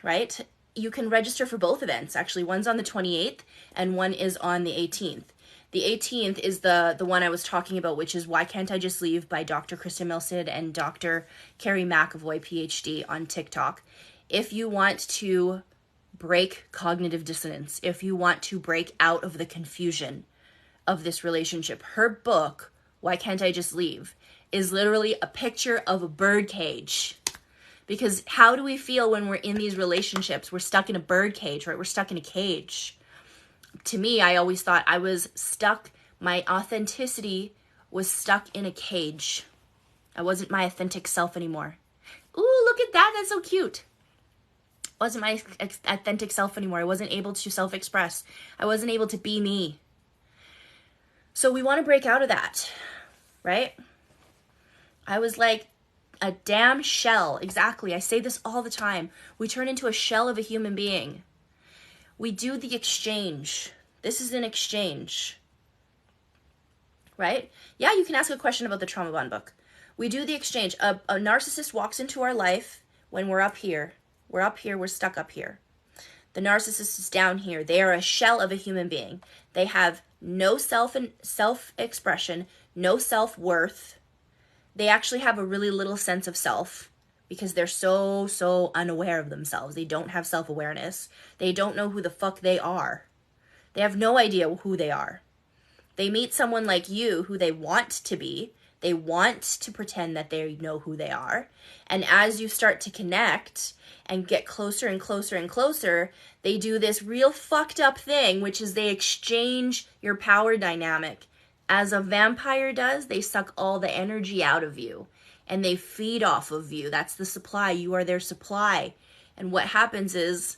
right? You can register for both events. Actually, one's on the 28th and one is on the 18th. The 18th is the one I was talking about, which is Why Can't I Just Leave by Dr. Kristen Milstead and Dr. Carrie McAvoy, PhD, on TikTok. If you want to break cognitive dissonance, if you want to break out of the confusion of this relationship, her book, Why Can't I Just Leave, is literally a picture of a bird cage. Because how do we feel when we're in these relationships? We're stuck in a bird cage, right? We're stuck in a cage. To me, I always thought I was stuck. My authenticity was stuck in a cage. I wasn't my authentic self anymore. Ooh, look at that. That's so cute. I wasn't my authentic self anymore. I wasn't able to self-express. I wasn't able to be me. So we want to break out of that, right? I was like a damn shell. Exactly. I say this all the time. We turn into a shell of a human being. We do the exchange. This is an exchange, right? Yeah, you can ask a question about the trauma bond book. We do the exchange. A narcissist walks into our life when we're up here. We're up here. We're stuck up here. The narcissist is down here. They are a shell of a human being. They have no self-expression, no self-worth. They actually have a really little sense of self because they're so unaware of themselves. They don't have self-awareness. They don't know who the fuck they are. They have no idea who they are. They meet someone like you who they want to be. They want to pretend that they know who they are. And as you start to connect and get closer and closer and closer, they do this real fucked up thing, which is they exchange your power dynamic. As a vampire does, they suck all the energy out of you and they feed off of you. That's the supply. You are their supply. And what happens is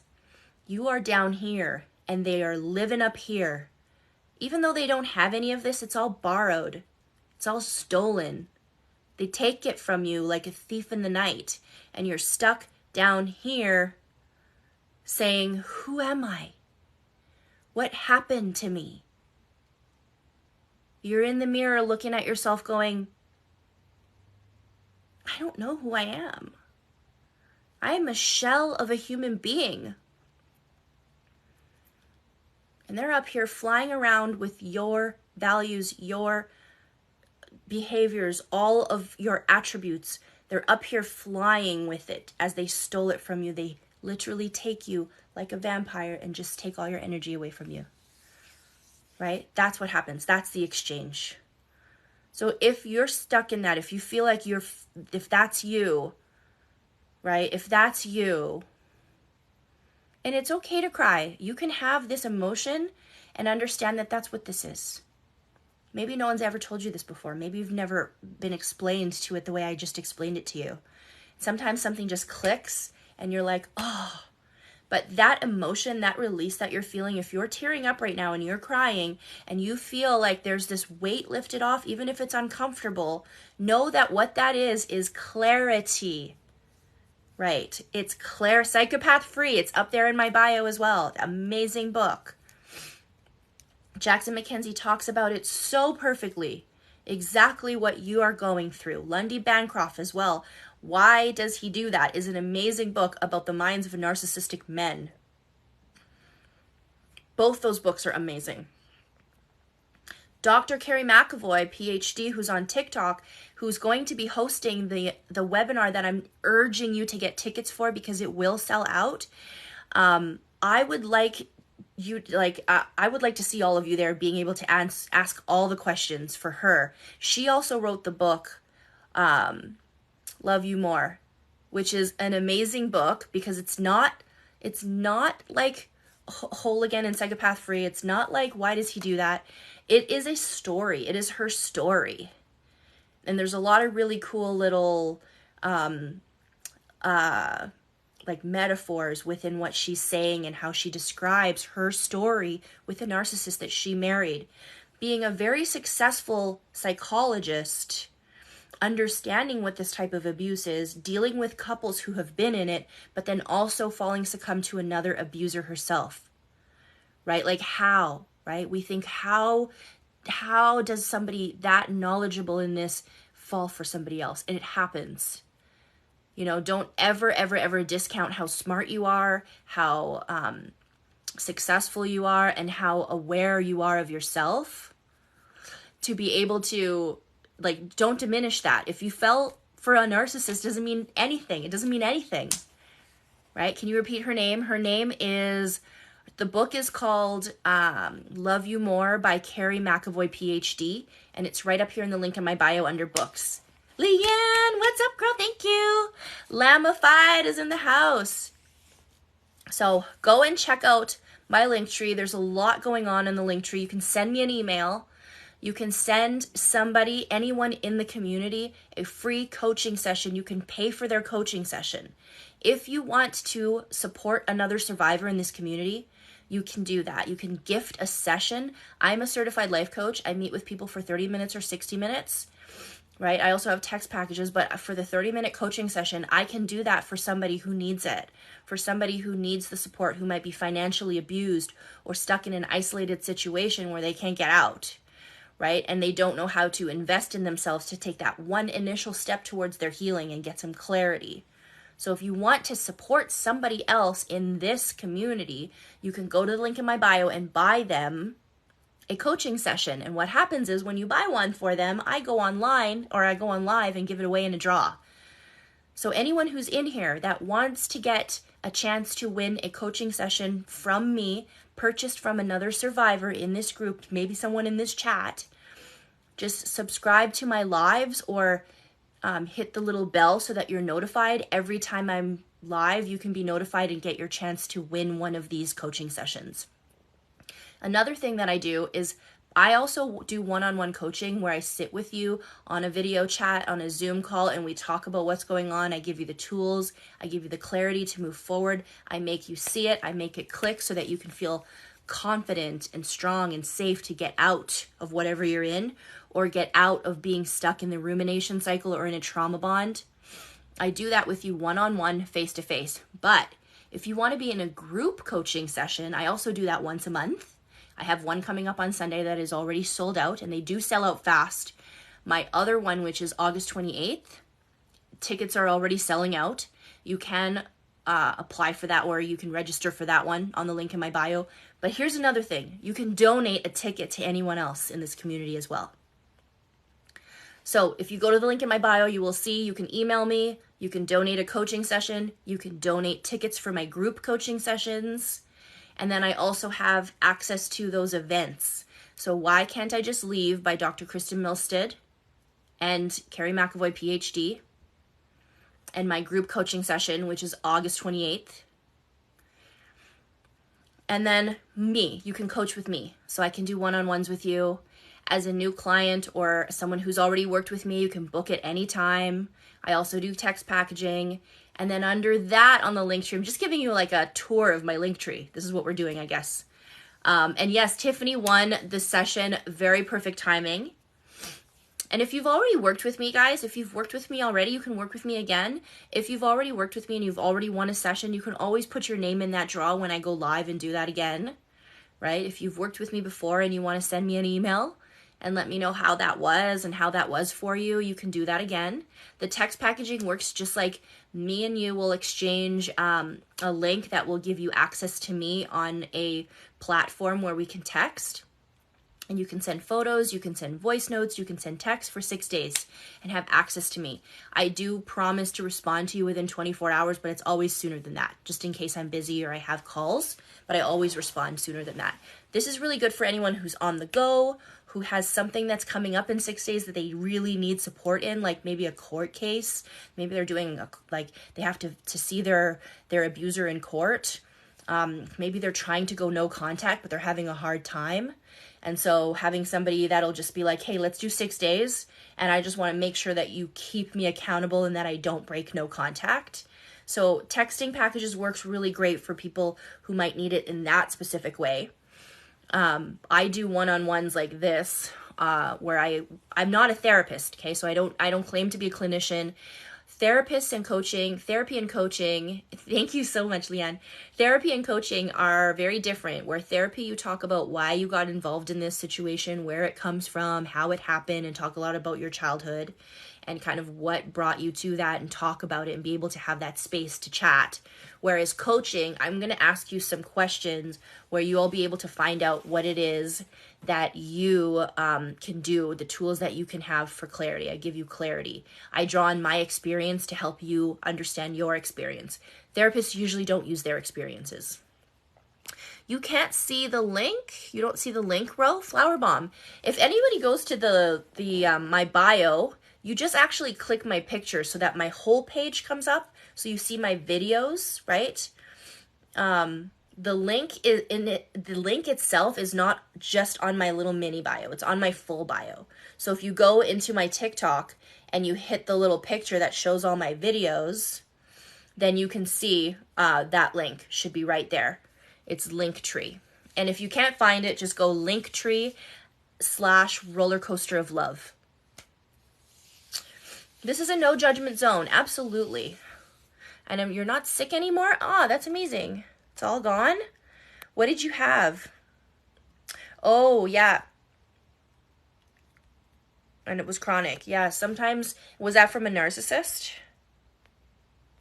you are down here and they are living up here. Even though they don't have any of this, it's all borrowed. It's all stolen. They take it from you like a thief in the night. And you're stuck down here saying, who am I? What happened to me? You're in the mirror looking at yourself going, I don't know who I am. I am a shell of a human being. And they're up here flying around with your values, your behaviors, all of your attributes. They're up here flying with it as they stole it from you. They literally take you like a vampire and just take all your energy away from you. Right? That's what happens. That's the exchange. So if you're stuck in that, if you feel like if that's you, right? If that's you, and it's okay to cry. You can have this emotion and understand that that's what this is. Maybe no one's ever told you this before. Maybe you've never been explained to it the way I just explained it to you. Sometimes something just clicks and you're like, oh. But that emotion, that release that you're feeling, if you're tearing up right now and you're crying and you feel like there's this weight lifted off, even if it's uncomfortable, know that what that is clarity. Right. It's Psychopath Free. It's up there in my bio as well. Amazing book. Jackson McKenzie talks about it so perfectly. Exactly what you are going through. Lundy Bancroft as well. Why Does He Do That? Is an amazing book about the minds of narcissistic men. Both those books are amazing. Dr. Carrie McAvoy, PhD, who's on TikTok, who's going to be hosting the webinar that I'm urging you to get tickets for because it will sell out. I would like to see all of you there being able to ask all the questions for her. She also wrote the book, Love You More, which is an amazing book because it's not like Whole Again and Psychopath Free. It's not like Why Does He Do That? It is a story. It is her story. And there's a lot of really cool little like metaphors within what she's saying and how she describes her story with the narcissist that she married. Being a very successful psychologist, understanding what this type of abuse is, dealing with couples who have been in it, but then also falling succumb to another abuser herself. Right? Like how, right? We think how does somebody that knowledgeable in this fall for somebody else? And it happens. You know, don't ever discount how smart you are, how successful you are, and how aware you are of yourself to be able to, like, don't diminish that. If you fell for a narcissist, doesn't mean anything. It doesn't mean anything, right? Can you repeat her name? Her name is, the book is called Love You More by Carrie McAvoy, PhD, and it's right up here in the link in my bio under books. Leanne, what's up, girl? Thank you. Lamified is in the house. So go and check out my Linktree. There's a lot going on in the Linktree. You can send me an email. You can send somebody, anyone in the community, a free coaching session. You can pay for their coaching session. If you want to support another survivor in this community, you can do that. You can gift a session. I'm a certified life coach. I meet with people for 30 minutes or 60 minutes. Right? I also have text packages, but for the 30-minute coaching session, I can do that for somebody who needs it, for somebody who needs the support, who might be financially abused or stuck in an isolated situation where they can't get out, right? And they don't know how to invest in themselves to take that one initial step towards their healing and get some clarity. So if you want to support somebody else in this community, you can go to the link in my bio and buy them a coaching session. And what happens is when you buy one for them, I go online or I go on live and give it away in a draw. So anyone who's in here that wants to get a chance to win a coaching session from me, purchased from another survivor in this group, maybe someone in this chat, just subscribe to my lives or hit the little bell so that you're notified. Every time I'm live, you can be notified and get your chance to win one of these coaching sessions. Another thing that I do is I also do one-on-one coaching where I sit with you on a video chat, on a Zoom call, and we talk about what's going on. I give you the tools. I give you the clarity to move forward. I make you see it. I make it click so that you can feel confident and strong and safe to get out of whatever you're in or get out of being stuck in the rumination cycle or in a trauma bond. I do that with you one-on-one, face-to-face. But if you want to be in a group coaching session, I also do that once a month. I have one coming up on Sunday that is already sold out, and they do sell out fast. My other one, which is August 28th, tickets are already selling out. You can apply for that, or you can register for that one on the link in my bio. But here's another thing. You can donate a ticket to anyone else in this community as well. So if you go to the link in my bio, you will see you can email me, you can donate a coaching session, you can donate tickets for my group coaching sessions. And then I also have access to those events. So Why Can't I Just Leave by Dr. Kristen Milstead and Carrie McAvoy, PhD. and my group coaching session, which is August 28th. And then me, you can coach with me. So I can do one-on-ones with you. As a new client or someone who's already worked with me, you can book it anytime. I also do text packaging. And then under that on the link tree, I'm just giving you like a tour of my link tree. This is what we're doing, I guess. And yes, Tiffany won the session. Very perfect timing. And if you've already worked with me, guys, if you've worked with me already, you can work with me again. If you've already worked with me and you've already won a session, you can always put your name in that draw when I go live and do that again, right? If you've worked with me before and you want to send me an email and let me know how that was and how that was for you, you can do that again. The text packaging works just like me and you will exchange a link that will give you access to me on a platform where we can text. And you can send photos, you can send voice notes, you can send text for 6 days and have access to me. I do promise to respond to you within 24 hours, but it's always sooner than that, just in case I'm busy or I have calls, but I always respond sooner than that. This is really good for anyone who's on the go, who has something that's coming up in 6 days that they really need support in, like maybe a court case. Maybe they're doing, they have to see their abuser in court. Maybe they're trying to go no contact, but they're having a hard time. And so having somebody that'll just be like, hey, let's do 6 days. And I just want to make sure that you keep me accountable and that I don't break no contact. So texting packages works really great for people who might need it in that specific way. I do one-on-ones like this, where I'm not a therapist. Okay. So I don't claim to be a clinician. Therapy and coaching, thank you so much, Leanne. Therapy and coaching are very different. Where therapy, you talk about why you got involved in this situation, where it comes from, how it happened, and talk a lot about your childhood and kind of what brought you to that and talk about it and be able to have that space to chat. Whereas coaching, I'm going to ask you some questions where you'll be able to find out what it is that you can do, the tools that you can have for clarity. I give you clarity. I draw on my experience to help you understand your experience. Therapists usually don't use their experiences. You can't see the link. You don't see the link, Ro? Flower Bomb. If anybody goes to the my bio, you just actually click my picture so that my whole page comes up. So you see my videos, right? The link is in it. The link itself is not just on my little mini bio. It's on my full bio. So if you go into my TikTok and you hit the little picture that shows all my videos, then you can see that link should be right there. It's Linktree. And if you can't find it, just go Linktree/Rollercoaster of Love. This is a no judgment zone. Absolutely. And you're not sick anymore? Ah, that's amazing. It's all gone? What did you have? Oh, yeah. And it was chronic. Yeah, sometimes, was that from a narcissist?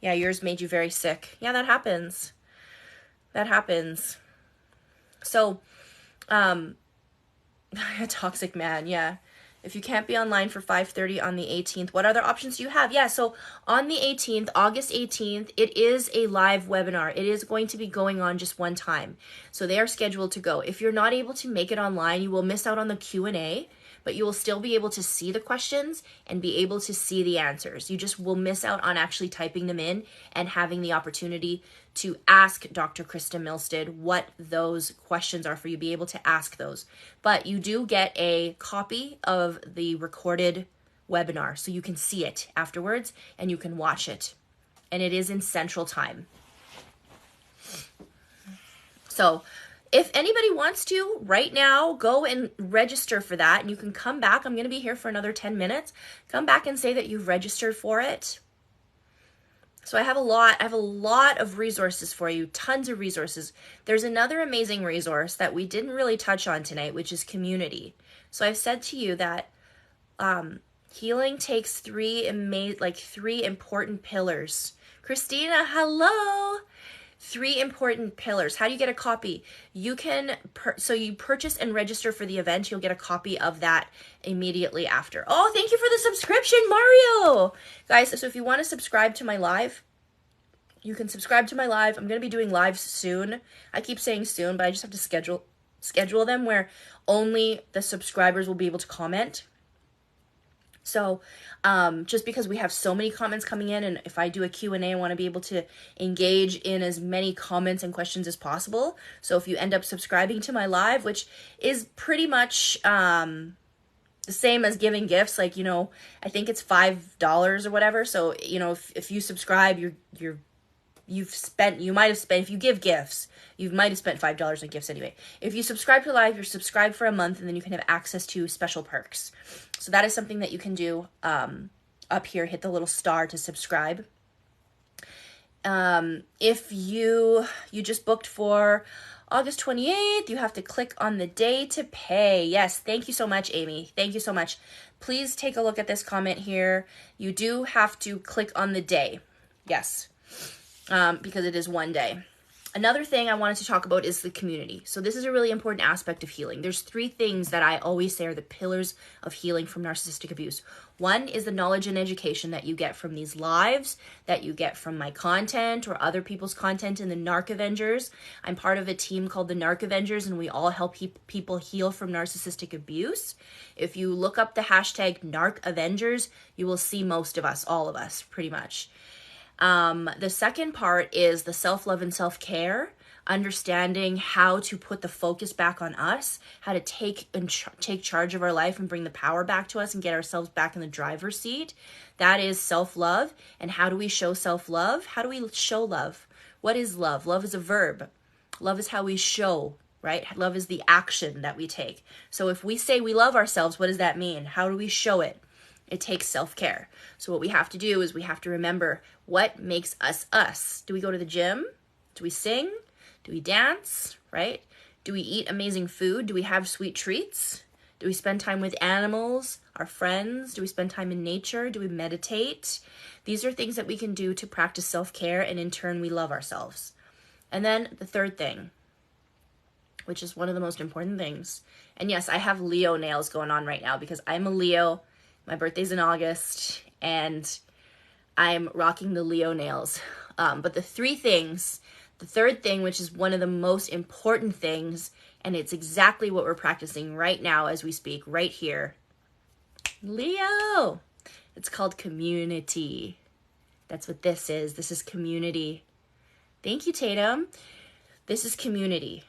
Yeah, yours made you very sick. Yeah, that happens. That happens. So, a toxic man, yeah. If you can't be online for 5:30 on the 18th, what other options do you have? Yeah, so on the 18th, August 18th, it is a live webinar. It is going to be going on just one time. So they are scheduled to go. If you're not able to make it online, you will miss out on the Q&A, but you will still be able to see the questions and be able to see the answers. You just will miss out on actually typing them in and having the opportunity to ask Dr. Krista Milstead what those questions are for you, be able to ask those. But you do get a copy of the recorded webinar, so you can see it afterwards and you can watch it. And it is in Central Time. So if anybody wants to, right now, go and register for that. And you can come back. I'm going to be here for another 10 minutes. Come back and say that you've registered for it. So I have a lot of resources for you, tons of resources. There's another amazing resource that we didn't really touch on tonight, which is community. So I've said to you that healing takes three important pillars. Christina, hello. 3 important pillars. How do you get a copy? You can, so you purchase and register for the event. You'll get a copy of that immediately after. Oh, thank you for the subscription, Mario. Guys, so if you want to subscribe to my live, you can subscribe to my live. I'm going to be doing lives soon. I keep saying soon, but I just have to schedule them where only the subscribers will be able to comment. So just because we have so many comments coming in, and if I do a Q&A, I want to be able to engage in as many comments and questions as possible. So if you end up subscribing to my live, which is pretty much the same as giving gifts, like, you know, I think it's $5 or whatever. So, you know, if you subscribe, you might have spent, if you give gifts, you might have spent $5 on gifts anyway. If you subscribe to live, you're subscribed for a month, and then you can have access to special perks. So that is something that you can do. Up here, hit the little star to subscribe. If you just booked for August 28th, you have to click on the day to pay. Yes, thank you so much, Amy. Thank you so much. Please take a look at this comment here. You do have to click on the day. Yes, because it is one day. Another thing I wanted to talk about is the community. So this is a really important aspect of healing. There's 3 things that I always say are the pillars of healing from narcissistic abuse. One is the knowledge and education that you get from these lives, that you get from my content or other people's content in the Narc Avengers. I'm part of a team called the Narc Avengers, and we all help people heal from narcissistic abuse. If you look up the hashtag Narc Avengers, you will see most of us, all of us, pretty much. The second part is the self-love and self-care, understanding how to put the focus back on us, how to take charge of our life and bring the power back to us and get ourselves back in the driver's seat. That is self-love. And how do we show self-love? How do we show love? What is love? Love is a verb. Love is how we show, right? Love is the action that we take. So if we say we love ourselves, what does that mean? How do we show it? It takes self-care. So what we have to do is we have to remember what makes us us. Do we go to the gym? Do we sing? Do we dance? Right? Do we eat amazing food? Do we have sweet treats? Do we spend time with animals, our friends? Do we spend time in nature? Do we meditate? These are things that we can do to practice self-care, and in turn we love ourselves. And then the third thing, which is one of the most important things. And yes, I have Leo nails going on right now because I'm a Leo. My birthday's in August, and I'm rocking the Leo nails. But the third thing, which is one of the most important things, and it's exactly what we're practicing right now as we speak, right here. Leo! It's called community. That's what this is. This is community. Thank you, Tatum. This is community.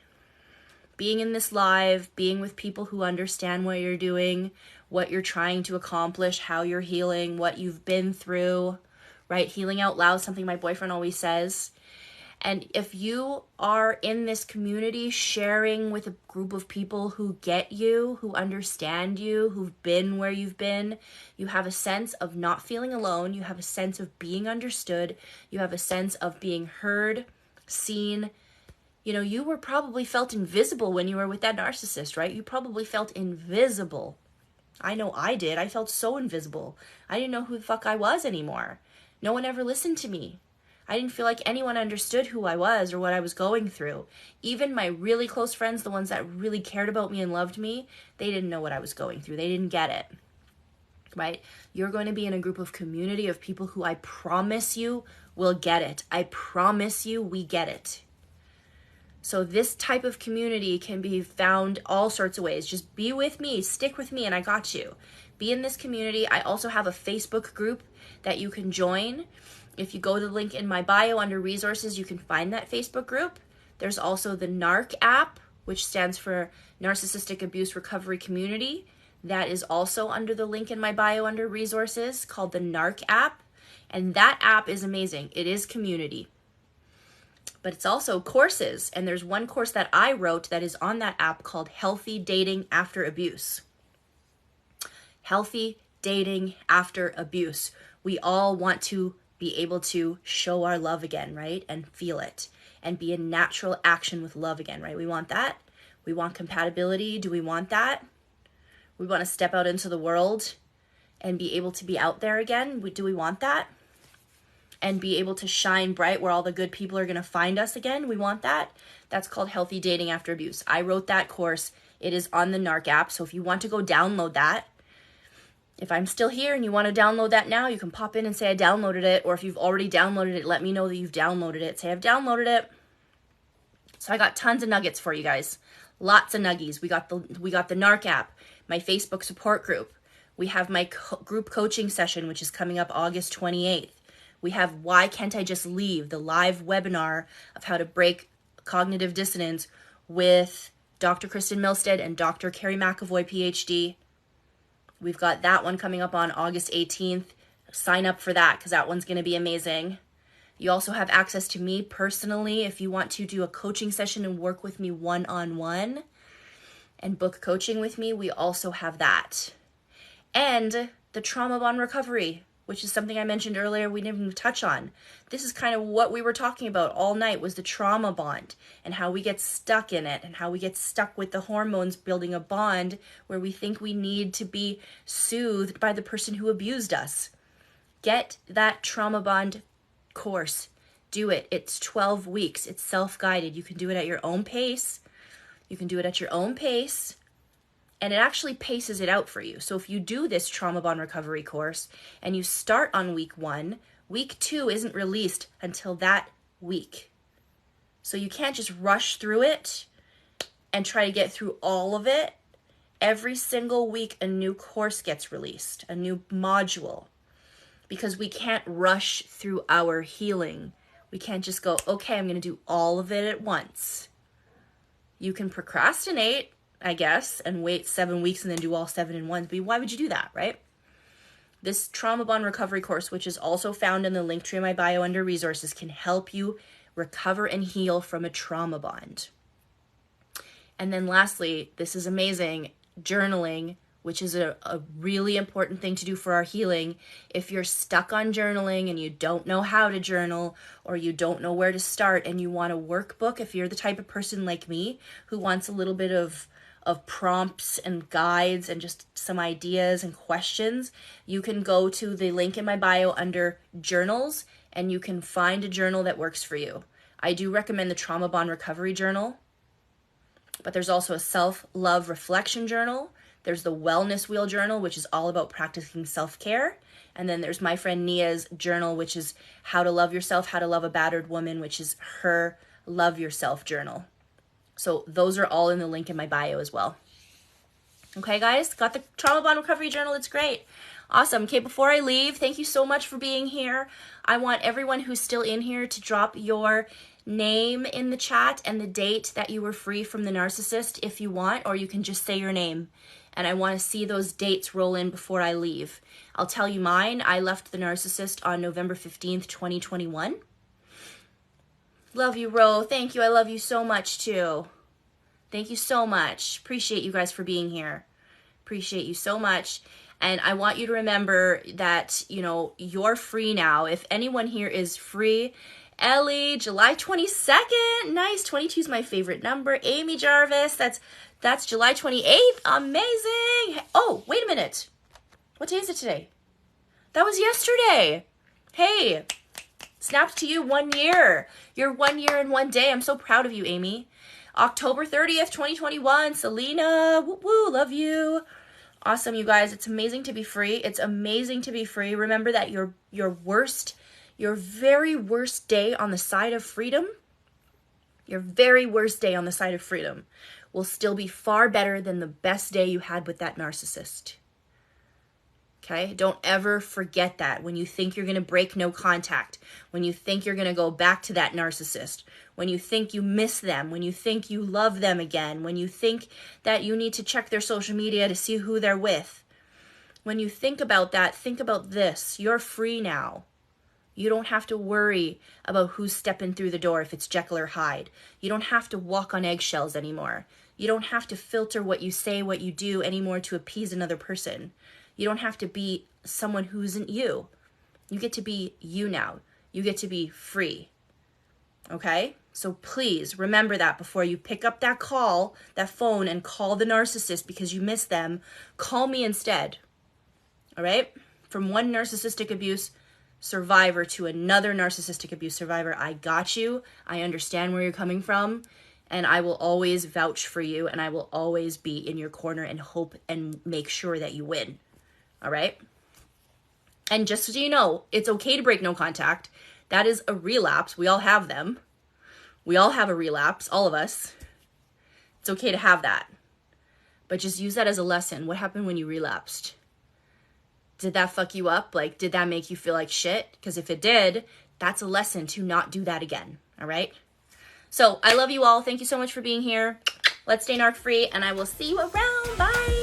Being in this live, being with people who understand what you're doing, what you're trying to accomplish, how you're healing, what you've been through, right? Healing out loud, something my boyfriend always says. And if you are in this community sharing with a group of people who get you, who understand you, who've been where you've been, you have a sense of not feeling alone. You have a sense of being understood. You have a sense of being heard, seen. You know, you were probably felt invisible when you were with that narcissist, right? You probably felt invisible. I know I did. I felt so invisible. I didn't know who the fuck I was anymore. No one ever listened to me. I didn't feel like anyone understood who I was or what I was going through. Even my really close friends, the ones that really cared about me and loved me, they didn't know what I was going through. They didn't get it, right? You're going to be in a group of community of people who I promise you will get it. I promise you we get it. So this type of community can be found all sorts of ways. Just be with me, stick with me, and I got you. Be in this community. I also have a Facebook group that you can join. If you go to the link in my bio under resources, you can find that Facebook group. There's also the NARC app, which stands for Narcissistic Abuse Recovery Community. That is also under the link in my bio under resources, called the NARC app. And that app is amazing. It is community. But it's also courses. And there's one course that I wrote that is on that app called Healthy Dating After Abuse. Healthy Dating After Abuse. We all want to be able to show our love again, right? And feel it. And be in natural action with love again, right? We want that. We want compatibility. Do we want that? We want to step out into the world and be able to be out there again. Do we want that? And be able to shine bright where all the good people are going to find us again. We want that. That's called Healthy Dating After Abuse. I wrote that course. It is on the NARC app. So if you want to go download that, if I'm still here and you want to download that now, you can pop in and say I downloaded it. Or if you've already downloaded it, let me know that you've downloaded it. Say I've downloaded it. So I got tons of nuggets for you guys. Lots of nuggies. We got the NARC app, my Facebook support group. We have my group coaching session, which is coming up August 28th. We have Why Can't I Just Leave, the live webinar of how to break cognitive dissonance with Dr. Kristen Milstead and Dr. Carrie McAvoy, PhD. We've got that one coming up on August 18th. Sign up for that because that one's going to be amazing. You also have access to me personally if you want to do a coaching session and work with me one-on-one and book coaching with me. We also have that. And the trauma bond recovery, which is something I mentioned earlier we didn't even touch on. This is kind of what we were talking about all night, was the trauma bond and how we get stuck in it and how we get stuck with the hormones building a bond where we think we need to be soothed by the person who abused us. Get that trauma bond course. Do it. It's 12 weeks. It's self-guided. You can do it at your own pace. You can do it at your own pace. And it actually paces it out for you. So if you do this trauma bond recovery course and you start on week 1, week 2 isn't released until that week. So you can't just rush through it and try to get through all of it. Every single week, a new course gets released, a new module. Because we can't rush through our healing. We can't just go, okay, I'm going to do all of it at once. You can procrastinate, I guess, and wait 7 weeks and then do all 7 in one. But why would you do that, right? This trauma bond recovery course, which is also found in the link tree in my bio under resources, can help you recover and heal from a trauma bond. And then lastly, this is amazing, journaling, which is a really important thing to do for our healing. If you're stuck on journaling and you don't know how to journal or you don't know where to start and you want a workbook, if you're the type of person like me who wants a little bit of prompts and guides and just some ideas and questions, you can go to the link in my bio under journals and you can find a journal that works for you. I do recommend the Trauma Bond Recovery Journal, but there's also a self-love reflection journal. There's the Wellness Wheel Journal, which is all about practicing self-care. And then there's my friend Nia's journal, which is How to Love Yourself, How to Love a Battered Woman, which is her Love Yourself journal. So those are all in the link in my bio as well. Okay, guys, got the Trauma Bond Recovery Journal. It's great. Awesome. Okay, before I leave, thank you so much for being here. I want everyone who's still in here to drop your name in the chat and the date that you were free from the narcissist if you want, or you can just say your name. And I want to see those dates roll in before I leave. I'll tell you mine. I left the narcissist on November 15th, 2021. Love you, Ro. Thank you. I love you so much, too. Thank you so much. Appreciate you guys for being here. Appreciate you so much. And I want you to remember that, you know, you're free now. If anyone here is free, Ellie, July 22nd. Nice. 22 is my favorite number. Amy Jarvis, that's July 28th. Amazing. Oh, wait a minute. What day is it today? That was yesterday. Hey, snaps to you 1 year. You're 1 year and 1 day. I'm so proud of you, Amy. October 30th, 2021. Selena, woo woo, love you. Awesome, you guys. It's amazing to be free. It's amazing to be free. Remember that your very worst day on the side of freedom, your very worst day on the side of freedom will still be far better than the best day you had with that narcissist. Okay? Don't ever forget that when you think you're going to break no contact, when you think you're going to go back to that narcissist, when you think you miss them, when you think you love them again, when you think that you need to check their social media to see who they're with. When you think about that, think about this. You're free now. You don't have to worry about who's stepping through the door if it's Jekyll or Hyde. You don't have to walk on eggshells anymore. You don't have to filter what you say, what you do anymore to appease another person. You don't have to be someone who isn't you. You get to be you now. You get to be free. Okay? So please remember that before you pick up that phone and call the narcissist because you miss them. Call me instead. All right? From one narcissistic abuse survivor to another narcissistic abuse survivor, I got you. I understand where you're coming from. And I will always vouch for you. And I will always be in your corner and hope and make sure that you win. All right? And just so you know, it's okay to break no contact. That is a relapse. We all have them. We all have a relapse, all of us. It's okay to have that. But just use that as a lesson. What happened when you relapsed? Did that fuck you up? Like, did that make you feel like shit? Because if it did, that's a lesson to not do that again. All right? So I love you all. Thank you so much for being here. Let's stay narc free, and I will see you around. Bye.